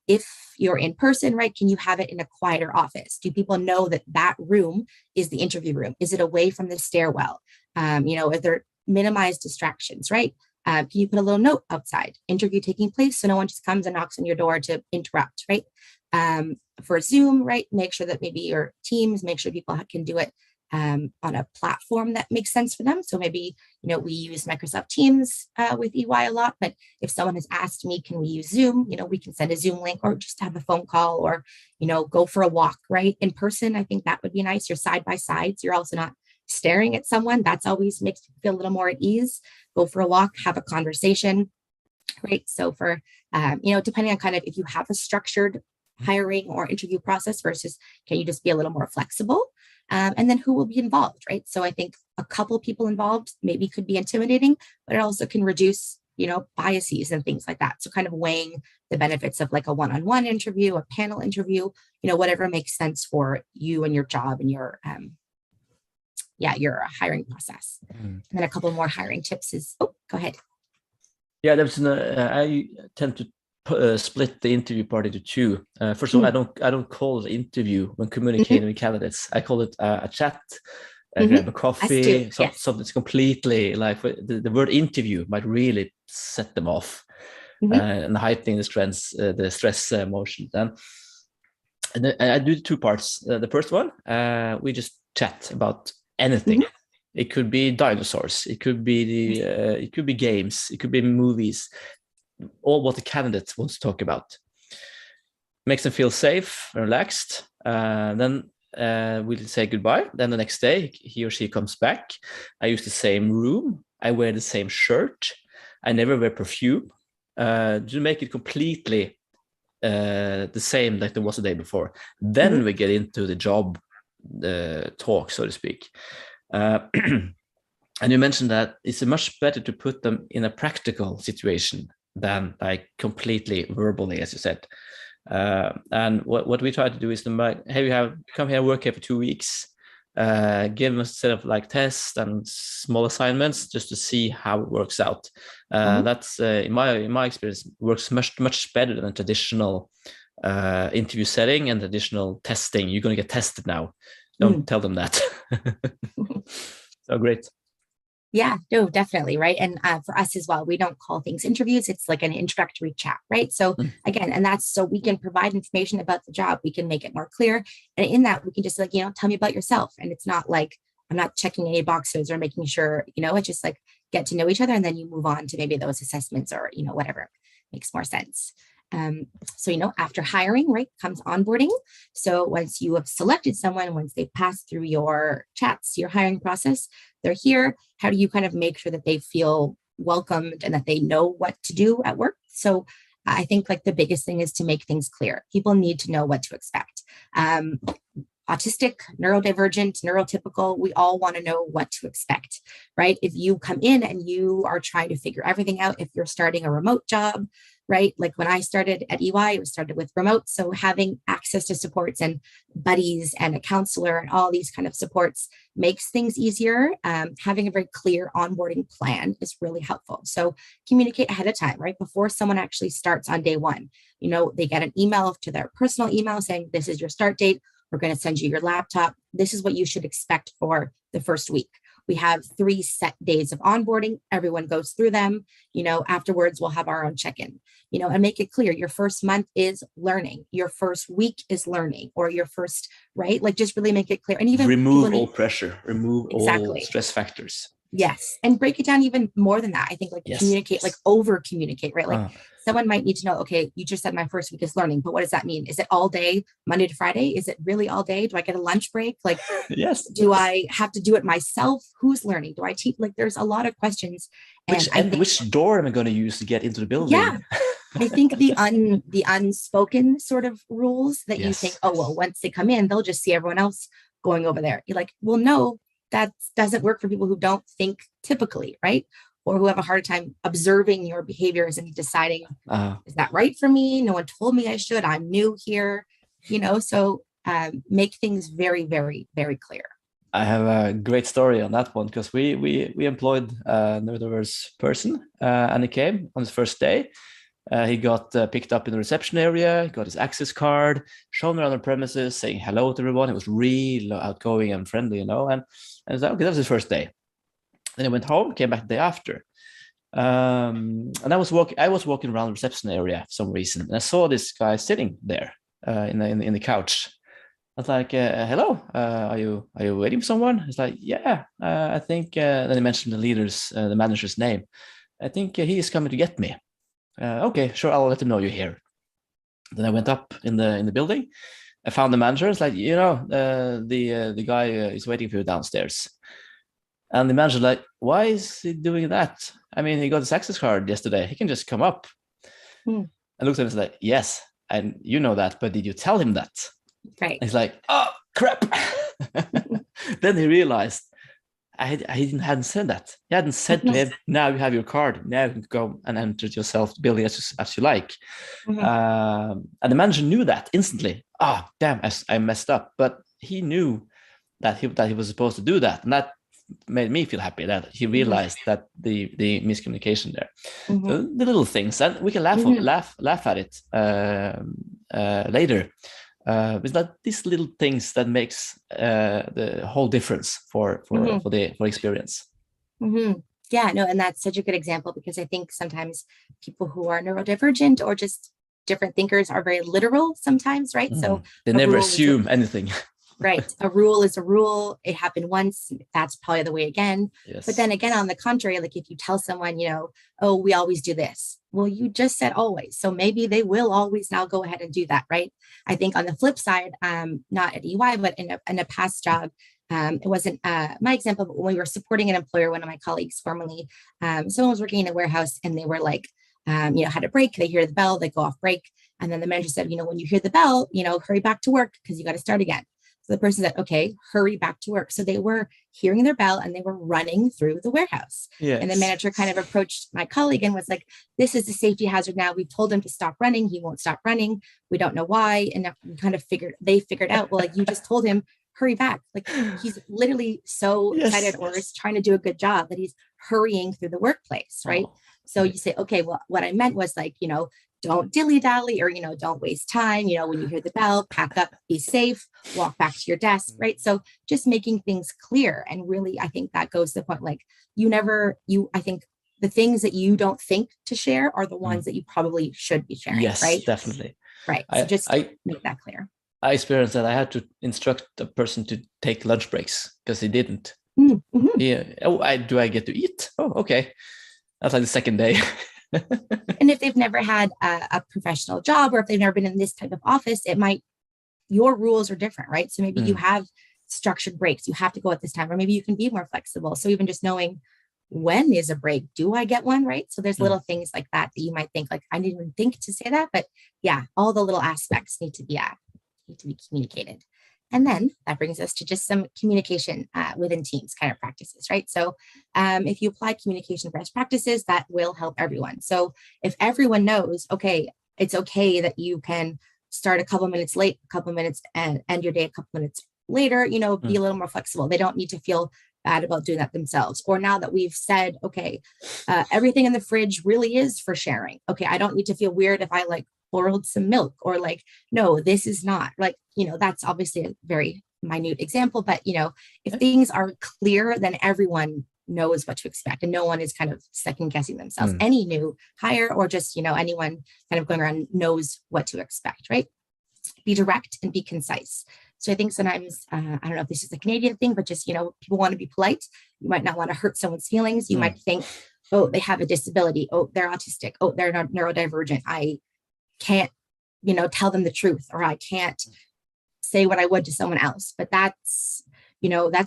if you're in person, right, can you have it in a quieter office? Do people know that that room is the interview room? Is it away from the stairwell? Is there minimized distractions, right? Can you put a little note outside? Interview taking place, so no one just comes and knocks on your door to interrupt, right? For Zoom, right, make sure that maybe your Teams, make sure people can do it on a platform that makes sense for them. So maybe, we use Microsoft Teams with EY a lot, but if someone has asked me, can we use Zoom? We can send a Zoom link or just have a phone call or, go for a walk, right? In person, I think that would be nice. You're side by side. So you're also not staring at someone. That's always makes you feel a little more at ease. Go for a walk, have a conversation, right? So for, depending on kind of if you have a structured hiring or interview process versus can you just be a little more flexible? And then who will be involved, right? So I think a couple people involved maybe could be intimidating, but it also can reduce, biases and things like that. So kind of weighing the benefits of like a one-on-one interview, a panel interview, whatever makes sense for you and your job and your hiring process. And then a couple more hiring tips is, go ahead. Yeah, I tend to split the interview part into two. First of all, I don't call it interview when communicating with candidates. I call it a chat, grab a coffee, something that's completely like the word interview might really set them off and heightening the stress emotion. And I do two parts. The first one, we just chat about anything. It could be dinosaurs. It could be games. It could be movies. All what the candidate wants to talk about. Makes them feel safe, relaxed. Then we'll say goodbye. Then the next day, he or she comes back. I use the same room. I wear the same shirt. I never wear perfume. To make it completely the same like there was the day before. Then we get into the job talk, so to speak. And you mentioned that it's much better to put them in a practical situation than like completely verbally, as you said. And what we try to do is hey, come here, work here for 2 weeks, give them a set of like tests and small assignments just to see how it works out. That's in my experience works much better than a traditional interview setting and traditional testing. You're going to get tested now. Don't tell them that. So great. Yeah, no, definitely. Right. And for us as well, we don't call things interviews. It's like an introductory chat. Right. So again, and that's so we can provide information about the job. We can make it more clear. And in that, we can just like, tell me about yourself. And it's not like I'm not checking any boxes or making sure, it's just like get to know each other. And then you move on to maybe those assessments or, whatever makes more sense. So, after hiring, right, comes onboarding. So once you have selected someone, once they pass through your chats, your hiring process, they're here. How do you kind of make sure that they feel welcomed and that they know what to do at work? So I think like the biggest thing is to make things clear. People need to know what to expect. Autistic, neurodivergent, neurotypical, we all want to know what to expect, right? If you come in and you are trying to figure everything out, if you're starting a remote job, right? Like when I started at EY, it was started with remote. So having access to supports and buddies and a counselor and all these kind of supports makes things easier. Having a very clear onboarding plan is really helpful. So communicate ahead of time, right? Before someone actually starts on day one, they get an email to their personal email saying, this is your start date. We're going to send you your laptop. This is what you should expect for the first week. we have 3 set days of onboarding. Everyone goes through them. Afterwards, we'll have our own check-in, and make it clear your first month is learning, your first week is learning, or your first, right? Like just really make it clear. And even remove all pressure, remove exactly. all stress factors. Yes. And break it down even more than that. I think like communicate, like over communicate, right? Like someone might need to know, okay, you just said my first week is learning, but what does that mean? Is it all day, Monday to Friday? Is it really all day? Do I get a lunch break? Like, yes. Do I have to do it myself? Who's learning? Do I teach? Like, there's a lot of questions. And which door am I going to use to get into the building? Yeah. I think the unspoken sort of rules that you think, oh, well, once they come in, they'll just see everyone else going over there. You're like, well, no, that doesn't work for people who don't think typically, right? Or who have a hard time observing your behaviors and deciding, is that right for me? No one told me I should. I'm new here, so make things very, very, very clear. I have a great story on that one because we employed a neurodiverse person and he came on his first day. He got picked up in the reception area, got his access card, shown around the premises, saying hello to everyone. He was really outgoing and friendly, and I was like, okay, that was his first day. Then he went home, came back the day after. And I was walking around the reception area for some reason, and I saw this guy sitting there in the couch. I was like, hello, are you waiting for someone? He's like, yeah, I think, then he mentioned the manager's name. I think he is coming to get me. Okay, sure, I'll let him know you're here. Then I went up in the building. I found the manager. It's like, the guy is waiting for you downstairs. And the manager like, why is he doing that? I mean, he got his access card yesterday. He can just come up. And looks at him and is like, yes, and you know that, but did you tell him that? Right. He's like, oh, crap. Then he realized I hadn't said that. He hadn't said to him, now you have your card. Now you can go and enter it yourself, the building as you like. And the manager knew that instantly. Oh, damn, I messed up. But he knew that he was supposed to do that. And that made me feel happy that he realized that the miscommunication there. So the little things, and we can laugh at it later. It's not these little things that makes the whole difference for experience. Yeah, no, and that's such a good example because I think sometimes people who are neurodivergent or just different thinkers are very literal sometimes, right? So they never assume anything. Right. A rule is a rule. It happened once. That's probably the way again. Yes. But then again, on the contrary, like if you tell someone, oh, we always do this. Well, you just said always. So maybe they will always now go ahead and do that. Right. I think on the flip side, not at EY, but in a past job, it wasn't my example, but when we were supporting an employer, one of my colleagues formerly, someone was working in a warehouse and they were like, had a break. They hear the bell, they go off break. And then the manager said, when you hear the bell, hurry back to work because you got to start again. So the person said, okay, hurry back to work. So they were hearing their bell and they were running through the warehouse. Yes. And the manager kind of approached my colleague and was like, this is a safety hazard now. We've told him to stop running. He won't stop running. We don't know why. And we kind of figured out, well, like you just told him, hurry back. Like he's literally so excited or is trying to do a good job that he's hurrying through the workplace, right? So you say, okay, well, what I meant was like, don't dilly-dally or, don't waste time. When you hear the bell, pack up, be safe, walk back to your desk, right? So just making things clear. And really, I think that goes to the point, like I think the things that you don't think to share are the ones that you probably should be sharing, yes, right? Definitely. Right. So just make that clear. I experienced that I had to instruct a person to take lunch breaks because he didn't. Do I get to eat? Oh, okay. That's like the second day. And if they've never had a professional job or if they've never been in this type of office, your rules are different, right? So maybe you have structured breaks. You have to go at this time, or maybe you can be more flexible. So even just knowing when is a break, do I get one, right? So there's little things like that you might think like, I didn't even think to say that, but yeah, all the little aspects need to be communicated. And then that brings us to just some communication within teams kind of practices, right? So if you apply communication best practices, that will help everyone. So if everyone knows, okay, it's okay that you can start a couple minutes late, a couple minutes and end your day a couple minutes later, be a little more flexible. They don't need to feel bad about doing that themselves. Or now that we've said, okay, everything in the fridge really is for sharing. Okay, I don't need to feel weird if I like boiled some milk or like, no, this is not like, that's obviously a very minute example, but if things are clear, then everyone knows what to expect and no one is kind of second guessing themselves. Any new hire or just, anyone kind of going around knows what to expect, right? Be direct and be concise. So I think sometimes, I don't know if this is a Canadian thing, but just, people want to be polite. You might not want to hurt someone's feelings. You might think, oh, they have a disability. Oh, they're autistic. Oh, they're not neurodivergent. I can't, tell them the truth, or I can't say what I would to someone else. But that's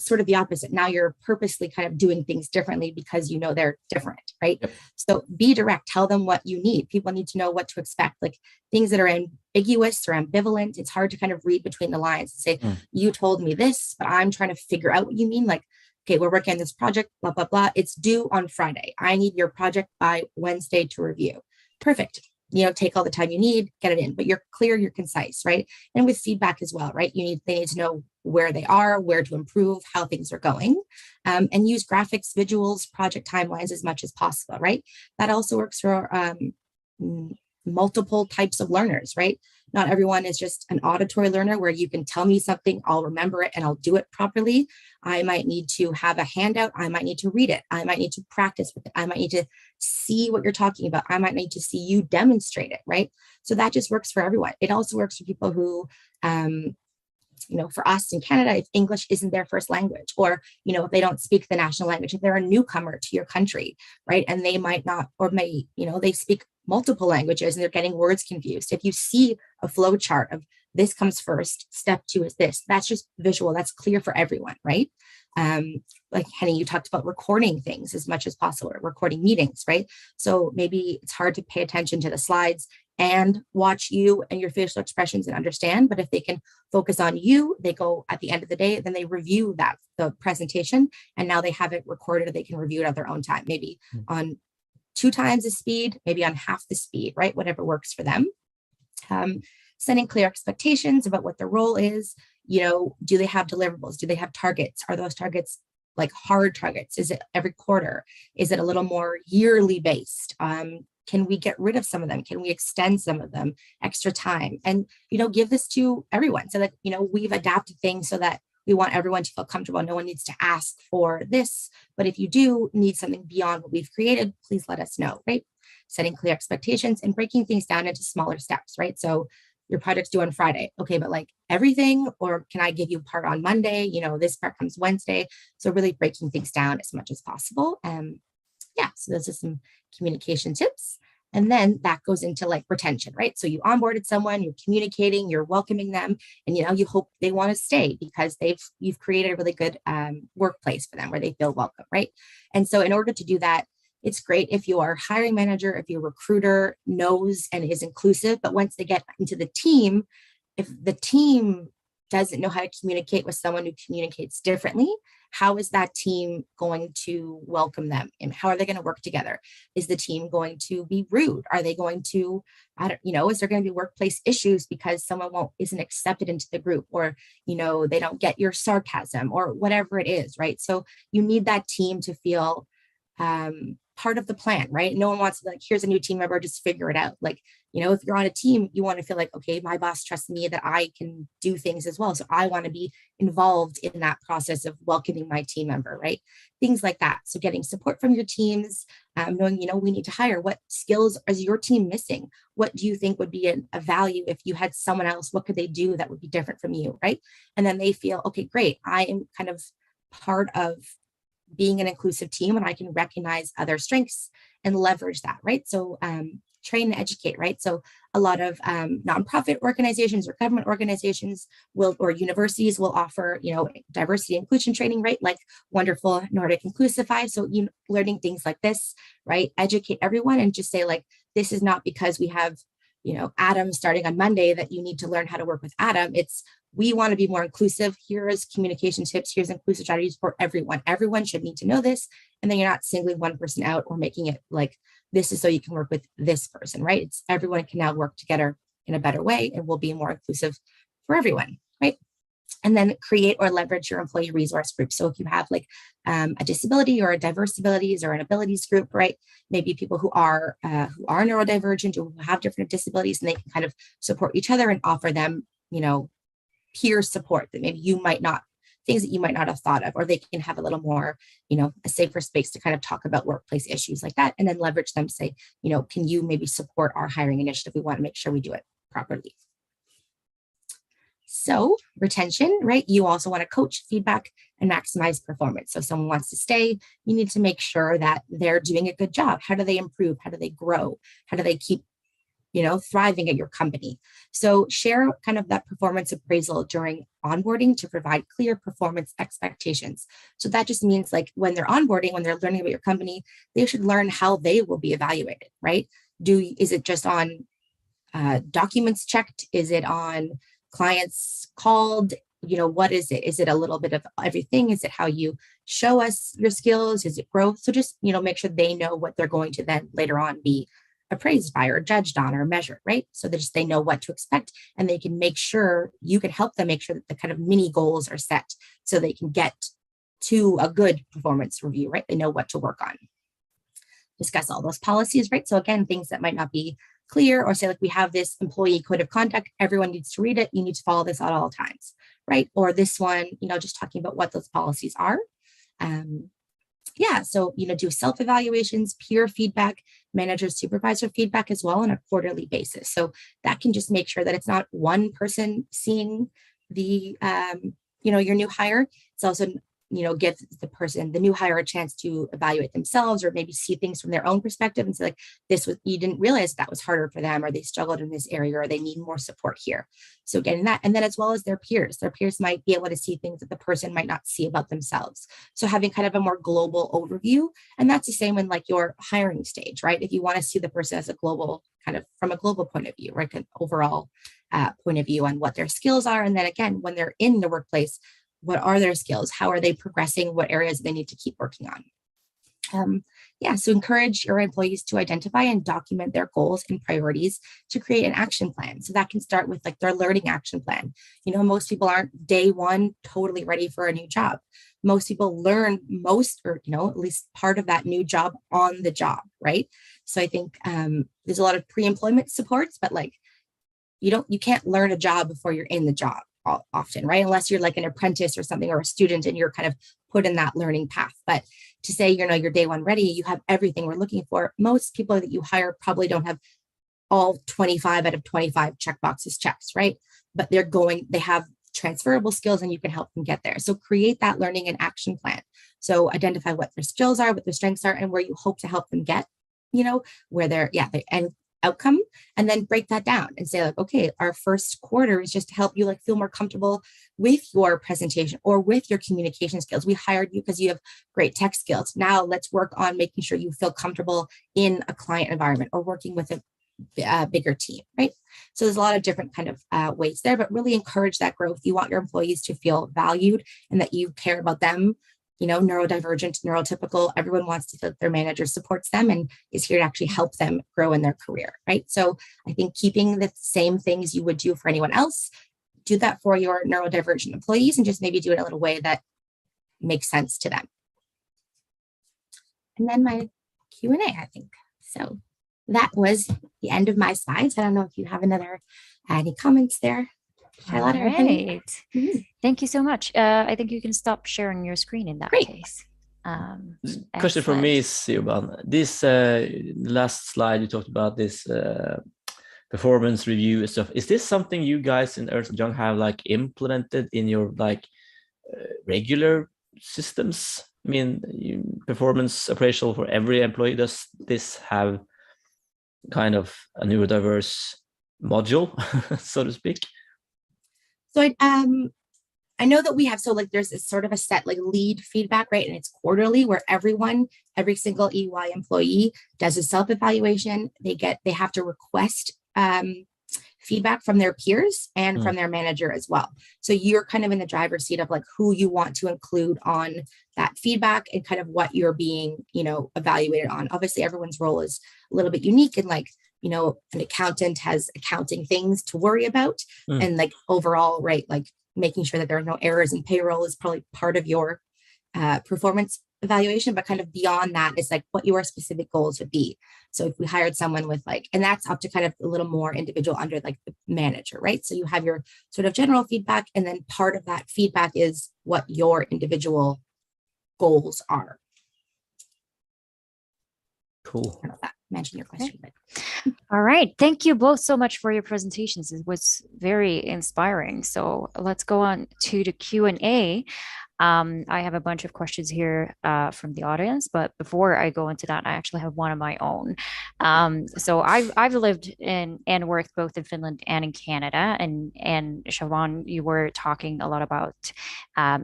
sort of the opposite. Now you're purposely kind of doing things differently because they're different, right? Yep. So be direct, tell them what you need. People need to know what to expect. Like things that are ambiguous or ambivalent, it's hard to kind of read between the lines and say, you told me this, but I'm trying to figure out what you mean. Like, okay, we're working on this project, blah, blah, blah. It's due on Friday. I need your project by Wednesday to review. Perfect. Take all the time you need, get it in, but you're clear, you're concise, right? And with feedback as well, right? They need to know where they are, where to improve, how things are going, and use graphics, visuals, project timelines as much as possible, right? That also works for multiple types of learners, right? Not everyone is just an auditory learner where you can tell me something, I'll remember it and I'll do it properly. I might need to have a handout. I might need to read it. I might need to practice with it. I might need to see what you're talking about. I might need to see you demonstrate it, right? So that just works for everyone. It also works for people who, for us in Canada, if English isn't their first language, or, if they don't speak the national language, if they're a newcomer to your country, right? And they might not, or may, they speak multiple languages and they're getting words confused. If you see a flow chart of this comes first, step 2 is this, that's just visual, that's clear for everyone, right? Like Henny, you talked about recording things as much as possible, or recording meetings, right? So maybe it's hard to pay attention to the slides and watch you and your facial expressions and understand, but if they can focus on you, they go at the end of the day, then they review the presentation, and now they have it recorded, or they can review it at their own time, maybe on 2 times the speed, maybe on half the speed, right? Whatever works for them. Setting clear expectations about what their role is. Do they have deliverables? Do they have targets? Are those targets like hard targets? Is it every quarter? Is it a little more yearly based? Can we get rid of some of them? Can we extend some of them? Extra time? And, give this to everyone so that, we've adapted things so that we want everyone to feel comfortable. No one needs to ask for this, but if you do need something beyond what we've created, please let us know, right? Setting clear expectations and breaking things down into smaller steps, right? So your project's due on Friday. Okay, but like everything, or can I give you part on Monday? This part comes Wednesday. So really breaking things down as much as possible. So those are some communication tips. And then that goes into like retention, right? So you onboarded someone, you're communicating, you're welcoming them, and you hope they want to stay because you've created a really good workplace for them where they feel welcome, right? And so in order to do that, it's great if your hiring manager, if your recruiter knows and is inclusive, but once they get into the team, if the team doesn't know how to communicate with someone who communicates differently, how is that team going to welcome them? And how are they going to work together? Is the team going to be rude? Are they going to, is there going to be workplace issues because someone isn't accepted into the group, or, they don't get your sarcasm, or whatever it is, right? So you need that team to feel part of the plan, right? No one wants to here's a new team member, just figure it out. If you're on a team, you want to feel like, okay, my boss trusts me that I can do things as well. So I want to be involved in that process of welcoming my team member, right? Things like that. So getting support from your teams, knowing, we need to hire. What skills is your team missing? What do you think would be a value if you had someone else? What could they do that would be different from you, right? And then they feel, okay, great. I am kind of part of being an inclusive team, and I can recognize other strengths and leverage that, right? So train and educate, right? So a lot of nonprofit organizations or government organizations or universities will offer, diversity inclusion training, right? Like wonderful Nordic Inclusify. So learning things like this, right? Educate everyone and just say this is not because we have, Adam starting on Monday that you need to learn how to work with Adam. We want to be more inclusive. Here's communication tips. Here's inclusive strategies for everyone. Everyone should need to know this. And then you're not singling one person out or making it this is so you can work with this person, right? It's everyone can now work together in a better way and will be more inclusive for everyone, right? And then create or leverage your employee resource group. So if you have a disability or a diverse abilities or an abilities group, right? Maybe people who are neurodivergent or who have different disabilities, and they can kind of support each other and offer them, peer support that maybe you might not, things that you might not have thought of, or they can have a little more, a safer space to kind of talk about workplace issues like that, and then leverage them to say, can you maybe support our hiring initiative? We want to make sure we do it properly. So retention, right? You also want to coach feedback and maximize performance. So if someone wants to stay, you need to make sure that they're doing a good job. How do they improve? How do they grow? How do they keep, thriving at your company? So share kind of that performance appraisal during onboarding to provide clear performance expectations. So that just means like when they're onboarding, when they're learning about your company, they should learn how they will be evaluated, right? Is it just on documents checked? Is it on clients called? What is it? Is it a little bit of everything? Is it how you show us your skills? Is it growth? So just, make sure they know what they're going to then later on be appraised by or judged on or measured, right? So that they know what to expect, and they can make sure you can help them make sure that the kind of mini goals are set so they can get to a good performance review, right? They know what to work on. Discuss all those policies, right? So again, things that might not be clear, or say like we have this employee code of conduct, everyone needs to read it. You need to follow this at all times, right? Or this one, just talking about what those policies are. So, do self-evaluations, peer feedback, manager, supervisor feedback as well on a quarterly basis. So that can just make sure that it's not one person seeing the, your new hire. It's also, give the new hire a chance to evaluate themselves, or maybe see things from their own perspective and say like, you didn't realize that was harder for them, or they struggled in this area, or they need more support here. So getting that, and then as well as their peers might be able to see things that the person might not see about themselves. So having kind of a more global overview, and that's the same in like your hiring stage, right? If you want to see the person as a global, kind of from a global point of view, right? An overall point of view on what their skills are. And then again, when they're in the workplace, what are their skills? How are they progressing? What areas they need to keep working on? So encourage your employees to identify and document their goals and priorities to create an action plan. So that can start with like their learning action plan. Most people aren't day one totally ready for a new job. Most people learn at least part of that new job on the job, right? So I think there's a lot of pre-employment supports, but like you can't learn a job before you're in the job often, right? Unless you're like an apprentice or something, or a student, and you're kind of put in that learning path. But to say, you're day one ready, you have everything we're looking for. Most people that you hire probably don't have all 25 out of 25 checkboxes checked, right? But they have transferable skills, and you can help them get there. So create that learning and action plan. So identify what their skills are, what their strengths are, and where you hope to help them get, where their end outcome, and then break that down and say like, okay, our first quarter is just to help you like feel more comfortable with your presentation or with your communication skills. We hired you because you have great tech skills. Now let's work on making sure you feel comfortable in a client environment or working with a bigger team, right? So there's a lot of different kind of ways there, but really encourage that growth. You want your employees to feel valued and that you care about them. Neurodivergent, neurotypical, everyone wants to feel that their manager supports them and is here to actually help them grow in their career, right? So I think keeping the same things you would do for anyone else, do that for your neurodivergent employees, and just maybe do it in a little way that makes sense to them. And then my Q&A, I think. So that was the end of my slides. I don't know if you have any comments there. Charlotte, all right. Thank you so much. I think you can stop sharing your screen in that case. Question for me is, Siobhan, this last slide you talked about this performance review and stuff. Is this something you guys in Ernst & Young have like implemented in your like regular systems? I mean, performance appraisal for every employee. Does this have kind of a neurodiverse module, so to speak? So I know that we have, there's this sort of a set like lead feedback, right? And it's quarterly where every single EY employee does a self-evaluation. They have to request feedback from their peers and from their manager as well. So you're kind of in the driver's seat of like who you want to include on that feedback and kind of what you're being, evaluated on. Obviously, everyone's role is a little bit unique, and like, an accountant has accounting things to worry about. And like overall, right, like making sure that there are no errors in payroll is probably part of your performance evaluation, but kind of beyond that is like what your specific goals would be. So if we hired someone with like, and that's up to kind of a little more individual under like the manager, right? So you have your sort of general feedback, and then part of that feedback is what your individual goals are. Cool. I don't know if that mentioned your question, but. All right. Thank you both so much for your presentations. It was very inspiring. So let's go on to the Q&A. I have a bunch of questions here from the audience, but before I go into that, I actually have one of my own. So I've lived in and worked both in Finland and in Canada, and Siobhan, you were talking a lot about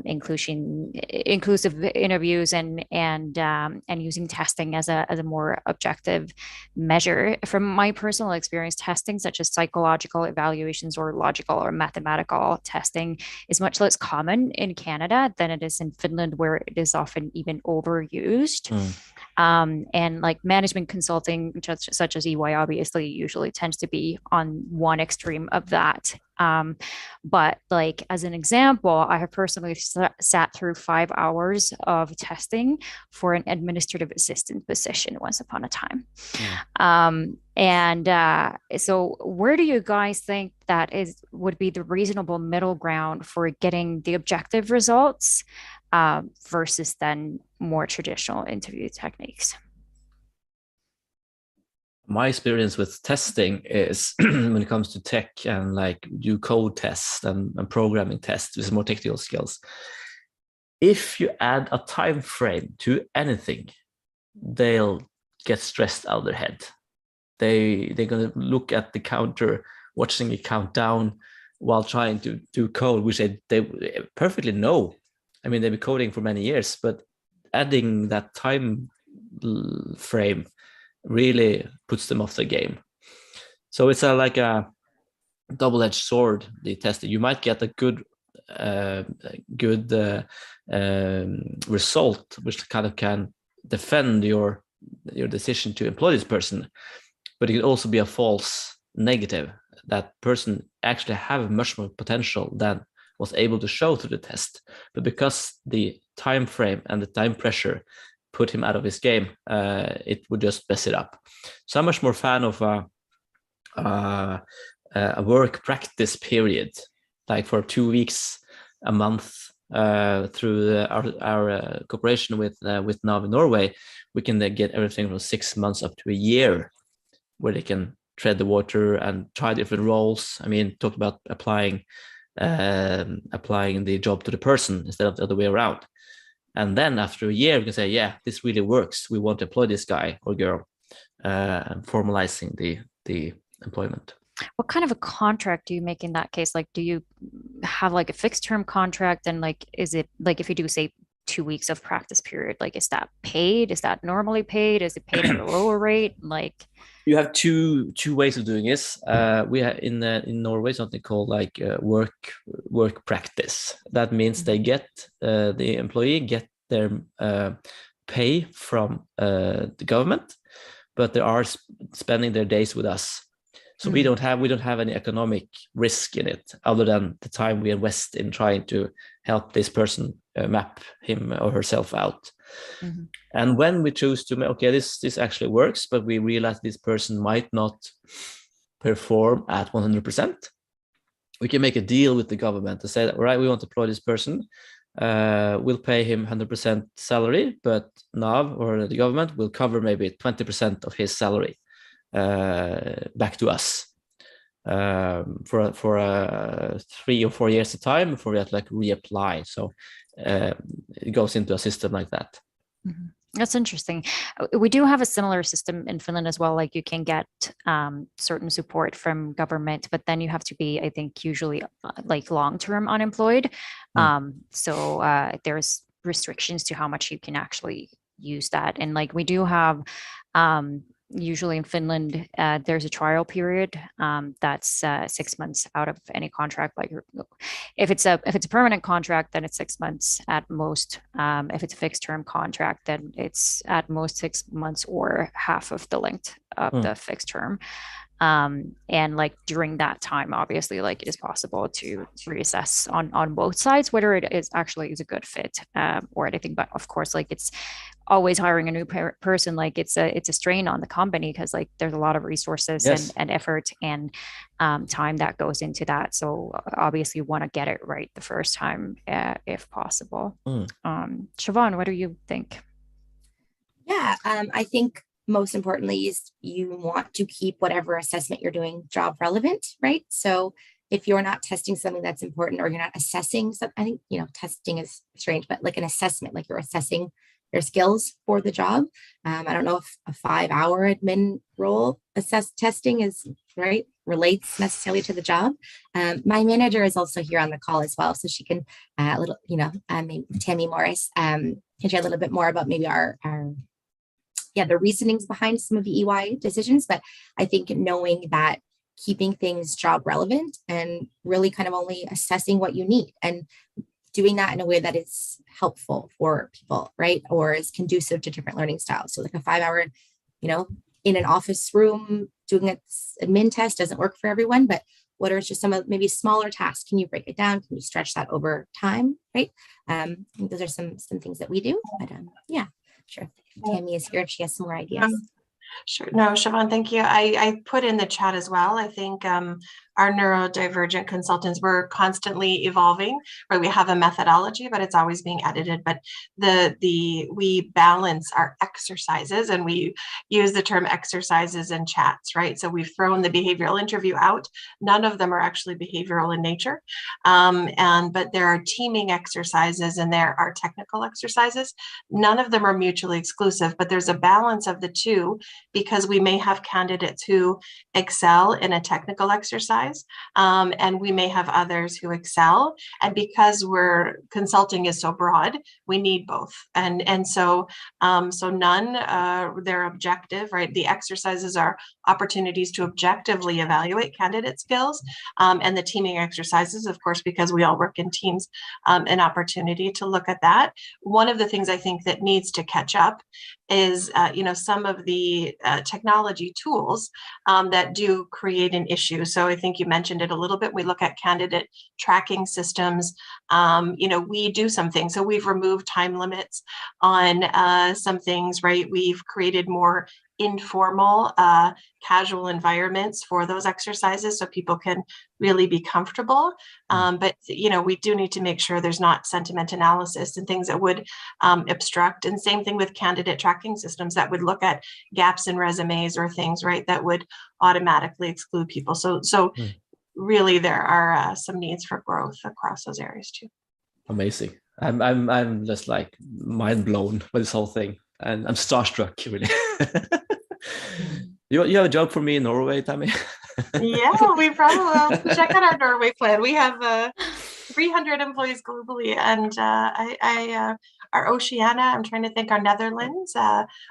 inclusive interviews and using testing as a more objective measure. From my personal experience, testing such as psychological evaluations or logical or mathematical testing is much less common in Canada than it is in Finland, where it is often even overused. And like management consulting, such as EY, obviously usually tends to be on one extreme of that. But like as an example, I have personally sat through 5 hours of testing for an administrative assistant position once upon a time. So where do you guys think that would be the reasonable middle ground for getting the objective results versus then more traditional interview techniques? My experience with testing is when it comes to tech and like do code tests and programming tests with more technical skills. If you add a time frame to anything, they'll get stressed out of their head. They're going to look at the counter, watching it count down while trying to do code, which they perfectly know. I mean, they've been coding for many years, but adding that time frame really puts them off the game. So it's like a double-edged sword, the testing. You might get a good result, which kind of can defend your decision to employ this person, but it could also be a false negative. That person actually have much more potential than was able to show through the test, but because the time frame and the time pressure put him out of his game, it would just mess it up. So I'm much more fan of a work practice period, like for 2 weeks, a month, through our cooperation with NAV in Norway. We can then get everything from 6 months up to a year, where they can tread the water and try different roles. I mean, talk about applying the job to the person instead of the other way around. And then after a year, we can say, yeah, this really works. We want to employ this guy or girl, formalizing the employment. What kind of a contract do you make in that case? Like, do you have like a fixed term contract? And like, is it like if you do say 2 weeks of practice period, like is that paid? Is that normally paid? Is it paid at a lower rate? Like, you have two ways of doing this. We have in Norway something called like work practice. That means they get the employee get their pay from the government, but they are spending their days with us. So we don't have any economic risk in it, other than the time we invest in trying to help this person map him or herself out. And when we choose to, okay, this actually works, but we realize this person might not perform at 100%, we can make a deal with the government to say that, all right, we want to employ this person. We'll pay him 100% salary, but NAV or the government will cover maybe 20% of his salary back to us for 3 or 4 years at a time before we have to like reapply. So it goes into a system like that. That's interesting. We do have a similar system in Finland as well. Like you can get certain support from government, but then you have to be, I think, usually like long-term unemployed. So there's restrictions to how much you can actually use that. And like we do have usually in Finland, there's a trial period that's 6 months out of any contract. Like if it's a permanent contract, then it's 6 months at most. If it's a fixed term contract, then it's at most 6 months or half of the length of the fixed term. And like during that time, obviously, like it is possible to reassess on both sides whether it is actually is a good fit or anything. But of course, like it's always hiring a new person, like it's a strain on the company because like there's a lot of resources Yes. and effort and time that goes into that. So obviously you want to get it right the first time if possible. Siobhan, what do you think? Yeah, I think most importantly is you want to keep whatever assessment you're doing job relevant, right? So if you're not testing something that's important or you're not assessing something, I think, testing is strange, but like an assessment, like you're assessing your skills for the job. I don't know if a 5-hour admin role testing is right, relates necessarily to the job. My manager is also here on the call as well. So she can, maybe Tammy Morris can share a little bit more about maybe the reasonings behind some of the EY decisions. But I think knowing that keeping things job relevant and really kind of only assessing what you need and doing that in a way that is helpful for people, right? Or is conducive to different learning styles. So like a 5-hour, in an office room, doing an admin test doesn't work for everyone, but what are just some of maybe smaller tasks? Can you break it down? Can you stretch that over time, right? I think those are some things that we do, but yeah, sure. Tammy is here if she has some more ideas. Sure. No, Siobhan, thank you. I put in the chat as well. I think our neurodivergent consultants, we're constantly evolving, where we have a methodology, but it's always being edited. But we balance our exercises, and we use the term exercises and chats, right? So we've thrown the behavioral interview out. None of them are actually behavioral in nature. But there are teaming exercises and there are technical exercises. None of them are mutually exclusive, but there's a balance of the two, because we may have candidates who excel in a technical exercise, and we may have others who excel. And because consulting is so broad, we need both. And so none, they're objective, right? The exercises are opportunities to objectively evaluate candidate skills, and the teaming exercises, of course, because we all work in teams, an opportunity to look at that. One of the things I think that needs to catch up is, some of the technology tools that do create an issue. So I think you mentioned it a little bit. We look at candidate tracking systems. We do some things. So we've removed time limits on some things, right? We've created more informal, casual environments for those exercises so people can really be comfortable. But we do need to make sure there's not sentiment analysis and things that would obstruct. And same thing with candidate tracking systems that would look at gaps in resumes or things, right, that would automatically exclude people. So really there are some needs for growth across those areas too. Amazing. I'm just like mind blown by this whole thing, and I'm starstruck really. You have a job for me in Norway, Tammy? Yeah, we probably will. Check out our Norway plan. We have 300 employees globally, and our Oceania, I'm trying to think, our Netherlands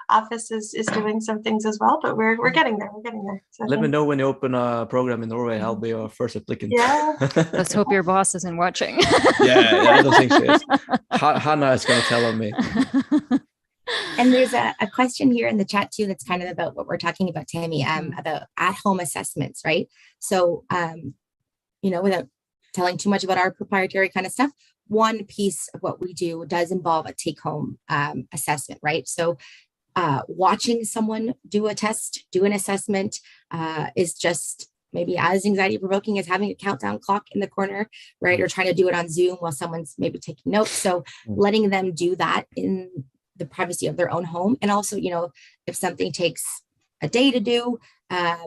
office is doing some things as well, but we're getting there. We're getting there. So let me know when you open a program in Norway. I'll be your first applicant. Yeah. Let's hope your boss isn't watching. yeah, I don't think she is. Hannah is going to tell on me. And there's a question here in the chat too that's kind of about what we're talking about, Tammy, about at-home assessments, right? So, without telling too much about our proprietary kind of stuff, one piece of what we do does involve a take-home assessment, right? So watching someone do a test, do an assessment is just maybe as anxiety provoking as having a countdown clock in the corner, right? Or trying to do it on Zoom while someone's maybe taking notes. So letting them do that in the privacy of their own home. And also, if something takes a day to do,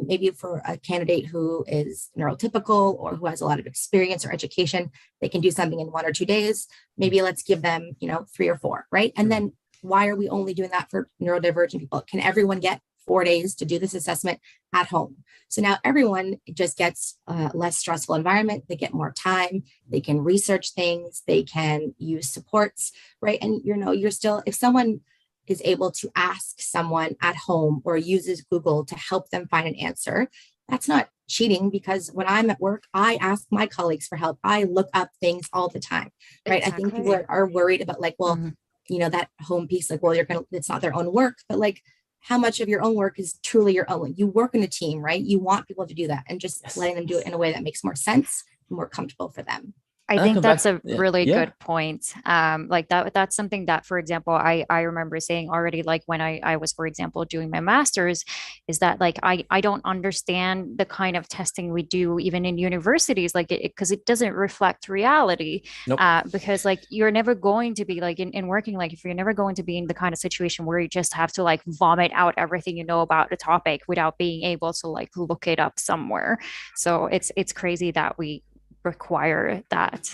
maybe for a candidate who is neurotypical or who has a lot of experience or education, they can do something in 1 or 2 days. Maybe let's give them, 3 or 4, right? And then why are we only doing that for neurodivergent people? Can everyone get 4 days to do this assessment at home? So now everyone just gets a less stressful environment. They get more time. They can research things. They can use supports, right? And you're still, if someone is able to ask someone at home or uses Google to help them find an answer, that's not cheating, because when I'm at work, I ask my colleagues for help. I look up things all the time, right? Exactly. I think people are worried about like, well, that home piece, like, well, it's not their own work, but like, how much of your own work is truly your own. You work in a team, right? You want people to do that, and just letting them do it in a way that makes more sense, more comfortable for them. I think that's a really yeah. good point. Like that's something that, for example, I remember saying already, like when I was, for example, doing my master's, is that like I don't understand the kind of testing we do even in universities, like because it doesn't reflect reality. Nope. Because like you're never going to be like in working, like if you're never going to be in the kind of situation where you just have to like vomit out everything you know about the topic without being able to like look it up somewhere. So it's crazy that we require that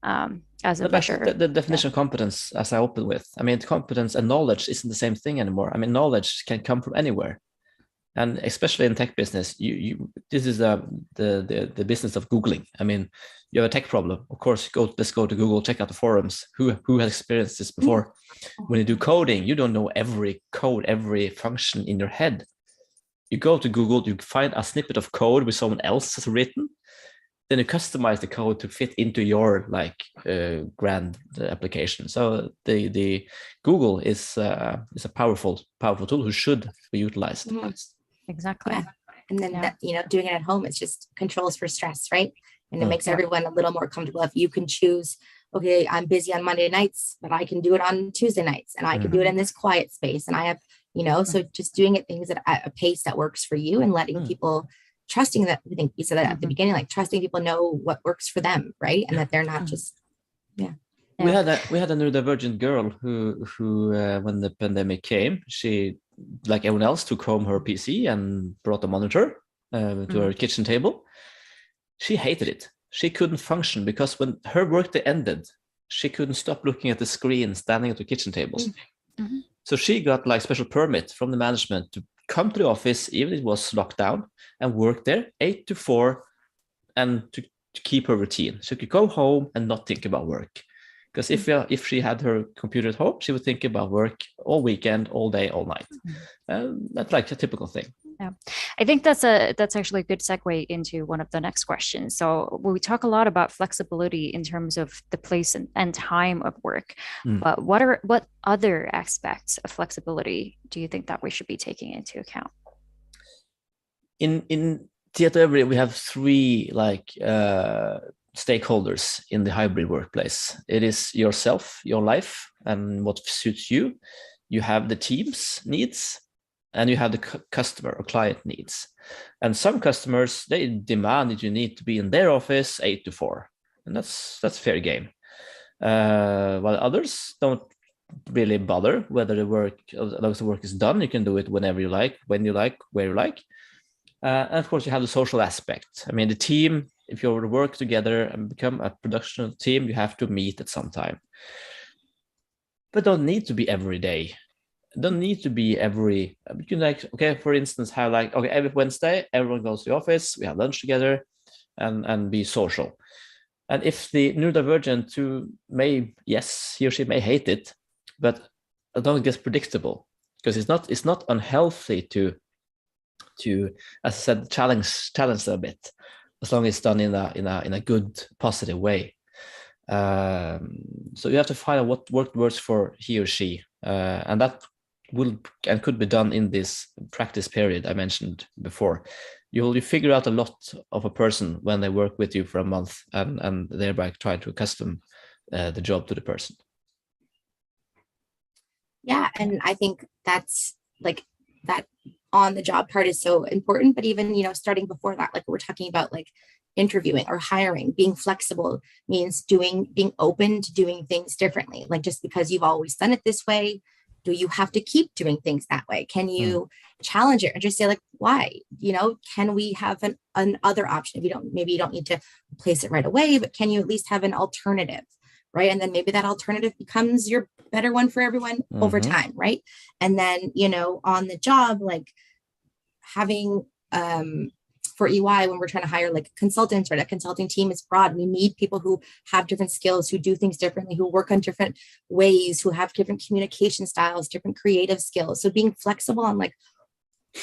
as a measure. The definition of competence, as I opened with, I mean, competence and knowledge isn't the same thing anymore. I mean, knowledge can come from anywhere, and especially in tech business, this is the business of Googling. I mean, you have a tech problem, of course, let's go to Google, check out the forums. Who has experienced this before? When you do coding, you don't know every code, every function in your head. You go to Google, you find a snippet of code which someone else has written. Then you customize the code to fit into your like grand application. So the Google is a powerful tool who should be utilized. Exactly. Yeah. And then that, doing it at home, it's just controls for stress, right? And it makes everyone a little more comfortable. If you can choose, okay, I'm busy on Monday nights, but I can do it on Tuesday nights, and I can do it in this quiet space, and I have, so just doing it things at a pace that works for you, and letting people. Trusting that, I think you said that at the beginning, like trusting people know what works for them, right? And that they're not just, We had a neurodivergent girl who when the pandemic came, she, like everyone else, took home her PC and brought a monitor to her kitchen table. She hated it. She couldn't function because when her workday ended, she couldn't stop looking at the screen standing at the kitchen tables. So she got like special permit from the management to come to the office, even if it was locked down, and work there 8 to 4, and to keep her routine. She could go home and not think about work. Because if she had her computer at home, she would think about work all weekend, all day, all night. That's like a typical thing. Yeah, I think that's actually a good segue into one of the next questions. So we talk a lot about flexibility in terms of the place and time of work, but what other aspects of flexibility do you think that we should be taking into account? In Tietoevry, we have 3 stakeholders in the hybrid workplace. It is yourself, your life, and what suits you. You have the team's needs, and you have the customer or client needs. And some customers, they demand that you need to be in their office 8 to 4, and that's fair game. While others don't really bother whether the work, as long as the work is done, you can do it whenever you like, when you like, where you like. And of course, you have the social aspect. I mean, the team, if you work together and become a production team, you have to meet at some time. But don't need to be every day. Don't need to be every, you can like, okay, for instance, have like, okay, every Wednesday, everyone goes to the office, we have lunch together and be social. And if the neurodivergent he or she may hate it, but as long as it gets predictable, because it's not unhealthy to, as I said, challenge a bit, as long as it's done in a good, positive way. So you have to find out what works for he or she, and that could be done in this practice period I mentioned before. You figure out a lot of a person when they work with you for a month, and thereby try to accustom the job to the person. Yeah, and I think that's like that on the job part is so important. But even starting before that, like we're talking about like interviewing or hiring, being flexible means being open to doing things differently. Like just because you've always done it this way, do you have to keep doing things that way? Can you challenge it and just say like, why? Can we have an other option? If maybe you don't need to replace it right away, but can you at least have an alternative? Right. And then maybe that alternative becomes your better one for everyone over time. Right. And then, on the job, like having for EY, when we're trying to hire like consultants, right? A consulting team is broad. We need people who have different skills, who do things differently, who work on different ways, who have different communication styles, different creative skills. So being flexible on like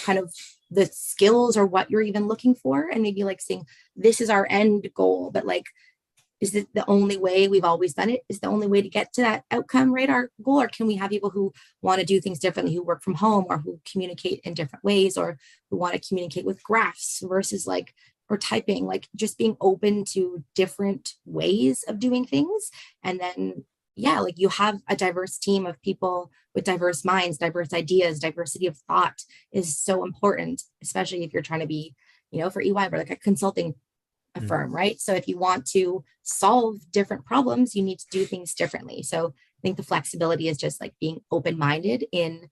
kind of the skills or what you're even looking for, and maybe like saying, this is our end goal, but like, is it the only way we've always done it? Is the only way to get to that outcome, right? Our goal? Or can we have people who want to do things differently, who work from home, or who communicate in different ways, or who want to communicate with graphs versus like, or typing, like just being open to different ways of doing things. And then, yeah, like you have a diverse team of people with diverse minds, diverse ideas, diversity of thought is so important, especially if you're trying to be, you know, for EY, we're like a consulting firm, right? So if you want to solve different problems, you need to do things differently. So I think the flexibility is just like being open-minded in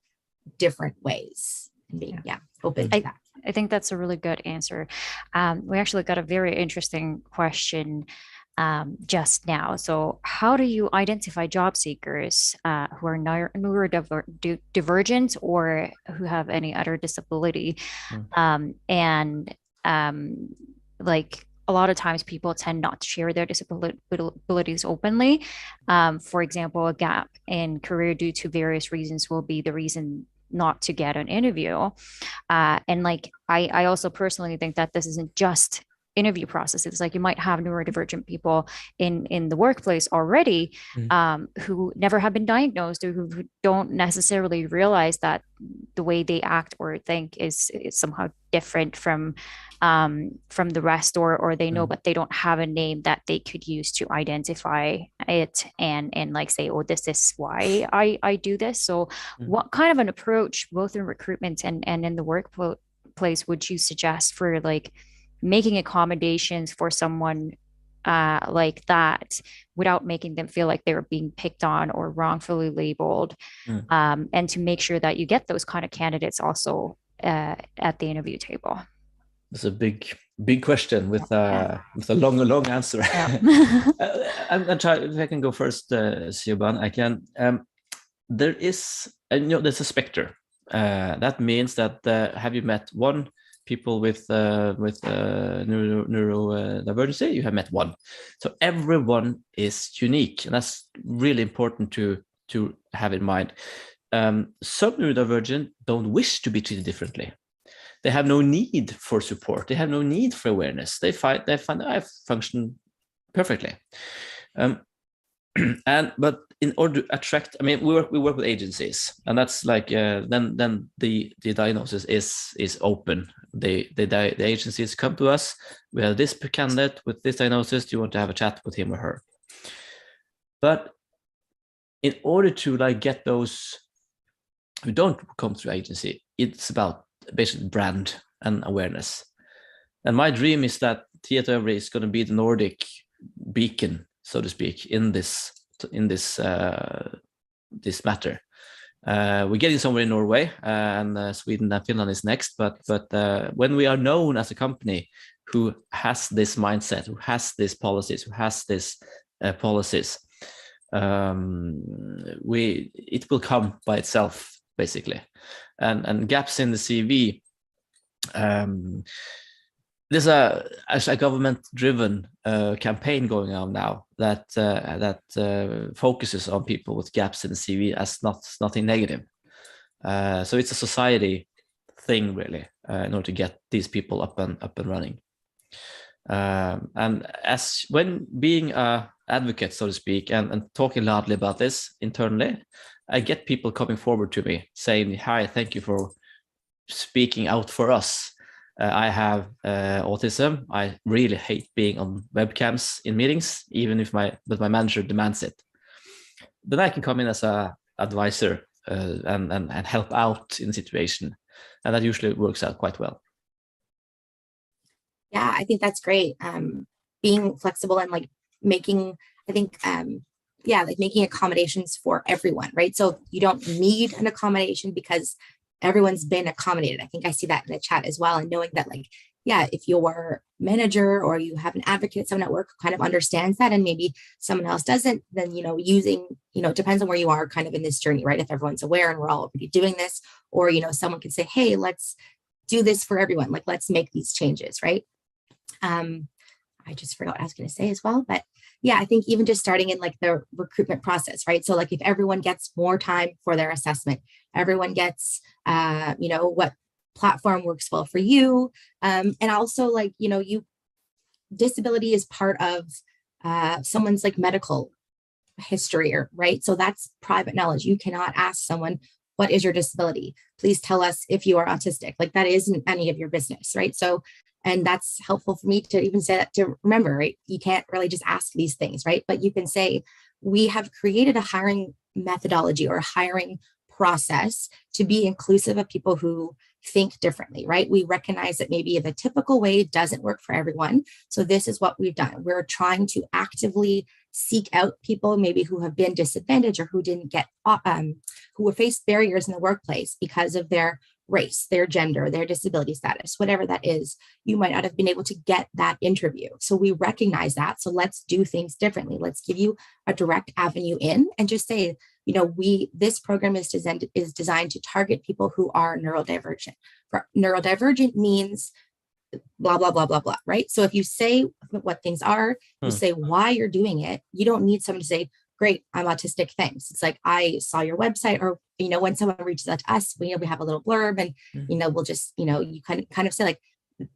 different ways and being, open to that. I think that's a really good answer. We actually got a very interesting question just now. So how do you identify job seekers who are neurodivergent or who have any other disability? Like a lot of times people tend not to share their disabilities openly. For example, a gap in career due to various reasons will be the reason not to get an interview. And like, I also personally think that this isn't just interview processes. Like you might have neurodivergent people in the workplace already who never have been diagnosed, or who don't necessarily realize that the way they act or think is somehow different from the rest, or they know, but they don't have a name that they could use to identify it and like say, oh, this is why I do this. So what kind of an approach, both in recruitment and in the workplace, would you suggest for like making accommodations for someone like that without making them feel like they're being picked on or wrongfully labeled, and to make sure that you get those kind of candidates also at the interview table? It's a big question with a long answer. I'm gonna try, if I can go first, Siobhan. I can. There's a spectrum. That means that have you met one people with neurodiversity? You have met one. So everyone is unique, and that's really important to have in mind. Some neurodivergent don't wish to be treated differently. They have no need for support. They have no need for awareness. They find I function perfectly. But in order to attract, I mean, we work with agencies, and that's like then the diagnosis is open. The agencies come to us. We have this candidate with this diagnosis. Do you want to have a chat with him or her? But in order to like get those who don't come through agency, it's about basically brand and awareness. And my dream is that Theatre is going to be the Nordic beacon, so to speak, in this matter. We're getting somewhere in Norway, and Sweden and Finland is next. But when we are known as a company who has this mindset, who has these policies, it will come by itself, basically. And gaps in the CV. There's a government-driven campaign going on now that focuses on people with gaps in the CV as nothing negative. So it's a society thing, really, in order to get these people up and running. And as when being an advocate, so to speak, and talking loudly about this internally, I get people coming forward to me saying, "Hi, thank you for speaking out for us. I have autism. I really hate being on webcams in meetings, even if my manager demands it." Then I can come in as a advisor and help out in the situation, and that usually works out quite well. Yeah, I think that's great. Being flexible and like making, I think, like making accommodations for everyone, right? So you don't need an accommodation because everyone's been accommodated. I think I see that in the chat as well. And knowing that, like, yeah, if your manager or you have an advocate, someone at work who kind of understands that, and maybe someone else doesn't, then, using, it depends on where you are kind of in this journey, right? If everyone's aware and we're all already doing this, or, someone can say, hey, let's do this for everyone. Like, let's make these changes, right? I just forgot what I was going to say as well, but yeah, I think even just starting in like the recruitment process, right? So like if everyone gets more time for their assessment, everyone gets, what platform works well for you. And also like, disability is part of someone's like medical history, or right. So that's private knowledge. You cannot ask someone, what is your disability? Please tell us if you are autistic. Like that isn't any of your business, right? So, and that's helpful for me to even say that, to remember, right? You can't really just ask these things, right? But you can say, we have created a hiring methodology or a hiring process to be inclusive of people who think differently, right? We recognize that maybe the typical way doesn't work for everyone. So this is what we've done. We're trying to actively seek out people maybe who have been disadvantaged or who didn't get, who have faced barriers in the workplace because of their race, their gender, their disability status, whatever that is. You might not have been able to get that interview. So we recognize that. So let's do things differently. Let's give you a direct avenue in and just say, you know, this program is designed to target people who are neurodivergent. Neurodivergent means blah, blah, blah, blah, blah, right? So if you say what things are, you say why you're doing it, you don't need someone to say, great, I'm autistic, thanks. It's like, I saw your website, or, you know, when someone reaches out to us, we have a little blurb and, you know, we'll just, you know, you kind of say like,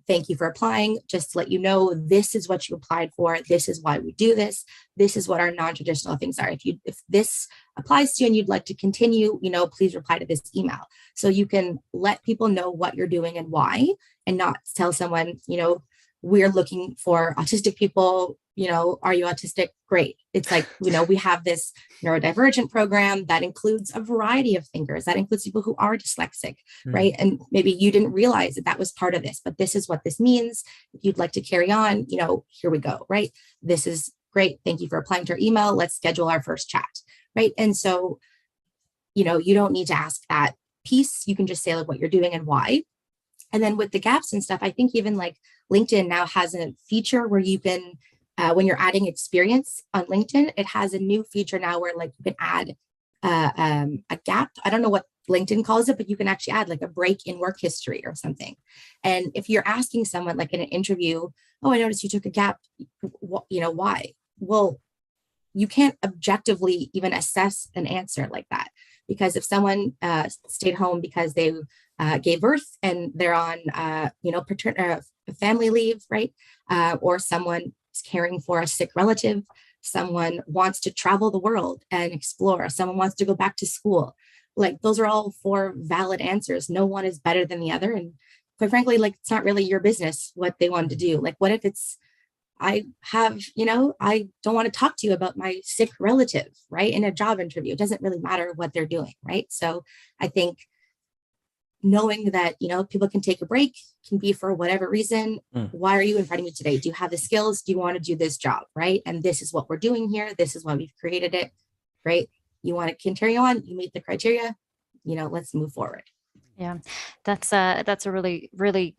thank you for applying. Just to let you know, this is what you applied for. This is why we do this. This is what our non-traditional things are. If this applies to you and you'd like to continue, you know, please reply to this email. So you can let people know what you're doing and why, and not tell someone, you know, we're looking for autistic people, you know, are you autistic? Great. It's like, you know, we have this neurodivergent program that includes a variety of thinkers, that includes people who are dyslexic, right? And maybe you didn't realize that that was part of this, but this is what this means. If you'd like to carry on, you know, here we go, right? This is great. Thank you for applying to our email. Let's schedule our first chat, right? And so, you know, you don't need to ask that piece. You can just say like what you're doing and why. And then with the gaps and stuff, I think even like LinkedIn now has a feature where you can, when you're adding experience on LinkedIn, it has a new feature now where like you can add a gap. I don't know what LinkedIn calls it, but you can actually add like a break in work history or something. And if you're asking someone like in an interview, oh, I noticed you took a gap, you know, why? Well, you can't objectively even assess an answer like that. Because if someone stayed home because they gave birth and they're on, you know, family leave, right? Or someone is caring for a sick relative, someone wants to travel the world and explore, someone wants to go back to school. Like those are all 4 valid answers. No one is better than the other. And quite frankly, like it's not really your business what they want to do. Like what if it's, I have, you know, I don't want to talk to you about my sick relative, right? In a job interview, it doesn't really matter what they're doing, right? So I think knowing that, you know, people can take a break, can be for whatever reason. Why are you inviting me today? Do you have the skills? Do you want to do this job, right? And this is what we're doing here. This is why we've created it, right? You want to carry on, you meet the criteria, you know, let's move forward. Yeah, that's a really, really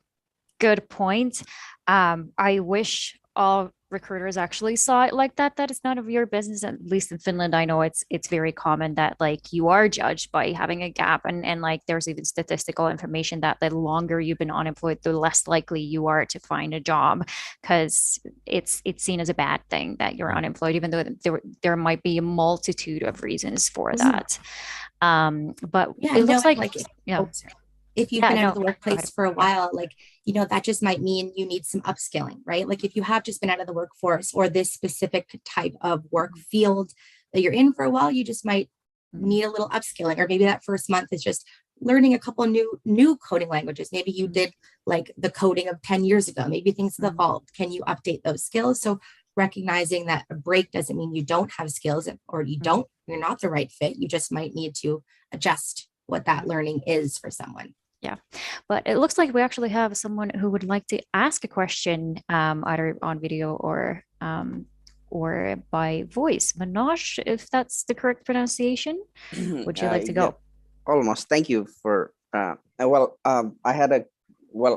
good point. I wish all recruiters actually saw it like that, that it's none of your business. At least in Finland, I know it's very common that like you are judged by having a gap, and like there's even statistical information that the longer you've been unemployed, the less likely you are to find a job, because it's seen as a bad thing that you're unemployed, even though there might be a multitude of reasons for that. But yeah, it looks like yeah. If you've been out of the workplace for a while, like, you know, that just might mean you need some upskilling, right? Like if you have just been out of the workforce or this specific type of work field that you're in for a while, you just might need a little upskilling. Or maybe that first month is just learning a couple of new coding languages. Maybe you did like the coding of 10 years ago. Maybe things have evolved. Can you update those skills? So recognizing that a break doesn't mean you don't have skills, or you're not the right fit. You just might need to adjust what that learning is for someone. Yeah, but it looks like we actually have someone who would like to ask a question, either on video or by voice. Manoj, if that's the correct pronunciation, would you like to go? Yeah, almost. Thank you for. I had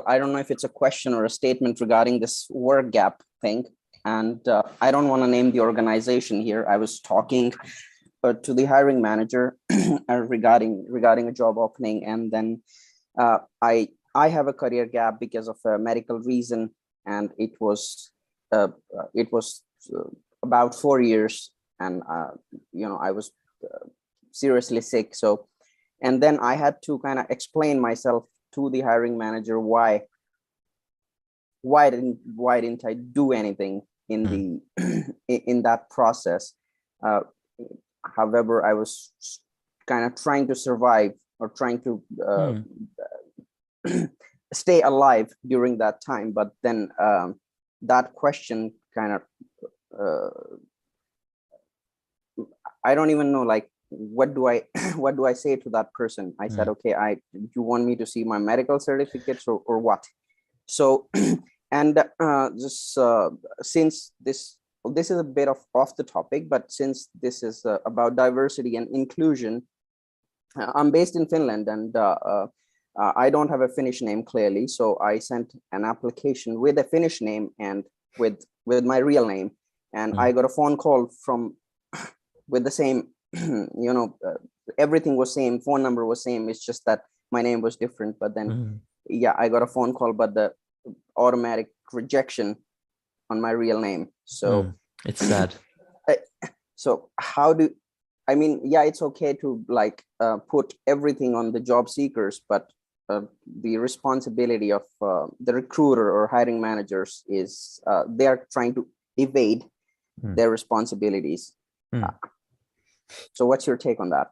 I don't know if it's a question or a statement regarding this work gap thing, and I don't want to name the organization here. I was talking to the hiring manager regarding a job opening, and then. I have a career gap because of a medical reason, and it was about 4 years, and you know, I was seriously sick. So, and then I had to kind of explain myself to the hiring manager why didn't I do anything in the in that process. However, I was kind of trying to survive or trying to stay alive during that time. But then that question kind of, I don't even know, like, what do I what do I say to that person? I said, okay, you want me to see my medical certificates or what? So and just since this is a bit off the topic, but since this is about diversity and inclusion, I'm based in Finland, and I don't have a Finnish name clearly, so I sent an application with a Finnish name and with my real name, and I got a phone call from with the same, everything was same, phone number was same. It's just that my name was different. But then, yeah, I got a phone call, but the automatic rejection on my real name. So it's sad. So I mean, yeah, it's okay to like put everything on the job seekers, but the responsibility of the recruiter or hiring managers is they're trying to evade their responsibilities. So what's your take on that?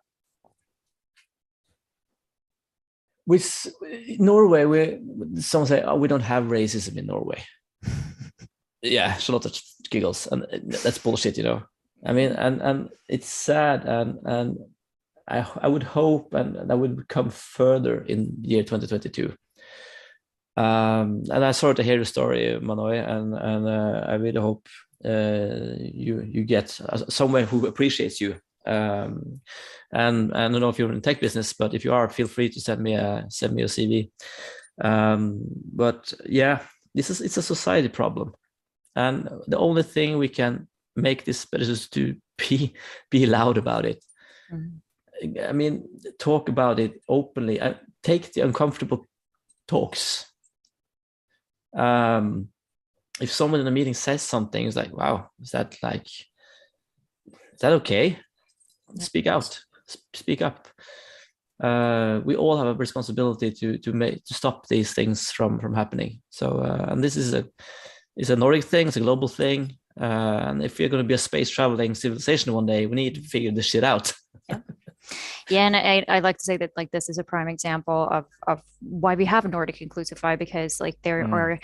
With Norway, some say, oh, we don't have racism in Norway. Yeah, Charlotte giggles, and that's bullshit, I mean, and it's sad, and I would hope and that would come further in year 2022. And I sorry to hear your story, Manoy, and I really hope you get someone who appreciates you. And I don't know if you're in tech business, but if you are, feel free to send me a CV. But yeah, it's a society problem, and the only thing we can make this better is to be loud about it. I mean, talk about it openly and take the uncomfortable talks. If someone in a meeting says something, it's like, wow, is that okay? Speak out, speak up. We all have a responsibility to stop these things from happening. So, and this is a Nordic thing, it's a global thing. And if we're going to be a space traveling civilization one day, we need to figure this shit out. Yeah, and I like to say that like this is a prime example of why we have Nordic Inclusify, because like there are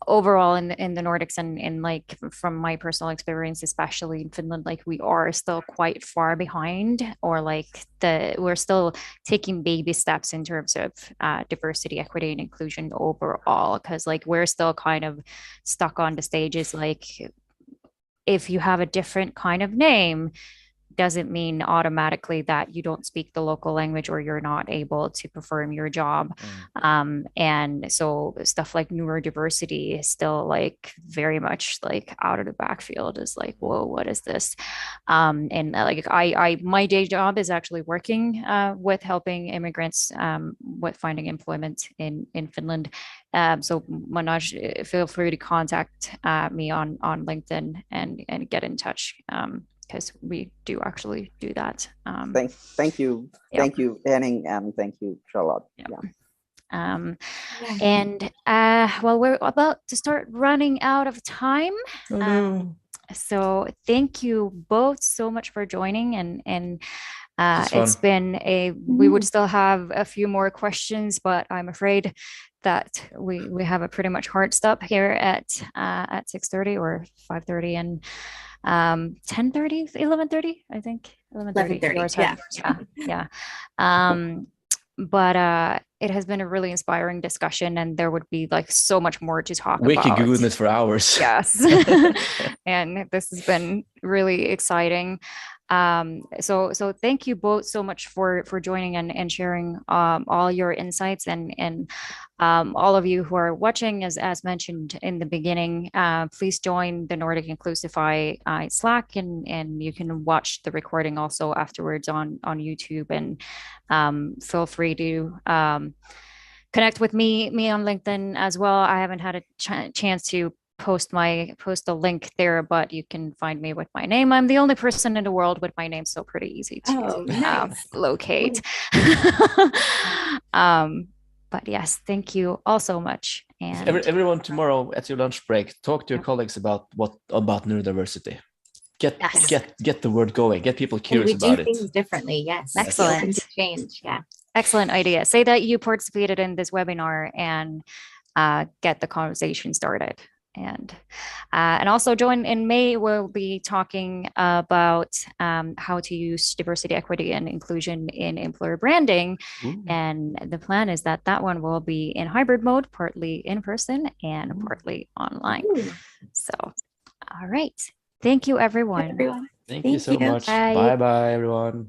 overall in the Nordics and like from my personal experience, especially in Finland, like we are still quite far behind, or like we're still taking baby steps in terms of diversity, equity, and inclusion overall, because like we're still kind of stuck on the stages. Like if you have a different kind of name, doesn't mean automatically that you don't speak the local language or you're not able to perform your job. And so stuff like neurodiversity is still like very much like out of the backfield, is like, whoa, what is this? And like my day job is actually working with helping immigrants with finding employment in Finland. So Manoj, feel free to contact me on LinkedIn and get in touch. Because we do actually do that. Thank you. Yeah. Thank you, Henning, and thank you, Charlotte. Yeah. And well, we're about to start running out of time. So thank you both so much for joining, and it's been we would still have a few more questions, but I'm afraid that we have a pretty much hard stop here at 6:30 or 5:30 and 10:30, 11:30, I think 11:30. Yeah. But it has been a really inspiring discussion, and there would be like so much more to talk about. We could do this for hours. Yes. And this has been really exciting. So thank you both so much for joining and sharing all your insights, and all of you who are watching, as mentioned in the beginning, please join the Nordic Inclusify Slack, and you can watch the recording also afterwards on YouTube, and feel free to connect with me on LinkedIn as well. I haven't had a chance to post a link there, but you can find me with my name. I'm the only person in the world with my name, so pretty easy to locate. But yes, thank you all so much, And Everyone tomorrow at your lunch break, talk to your colleagues about neurodiversity. Get the word going. Get people curious and we about do it. things differently. Yes. Excellent. Be open to change. Yeah. Excellent idea. Say that you participated in this webinar and get the conversation started. And also join in May, we'll be talking about how to use diversity, equity, and inclusion in employer branding. Ooh. And the plan is that one will be in hybrid mode, partly in person and partly online. Ooh. So, all right. Thank you, everyone. Everyone. Thank you so you. much. Bye. Bye, everyone.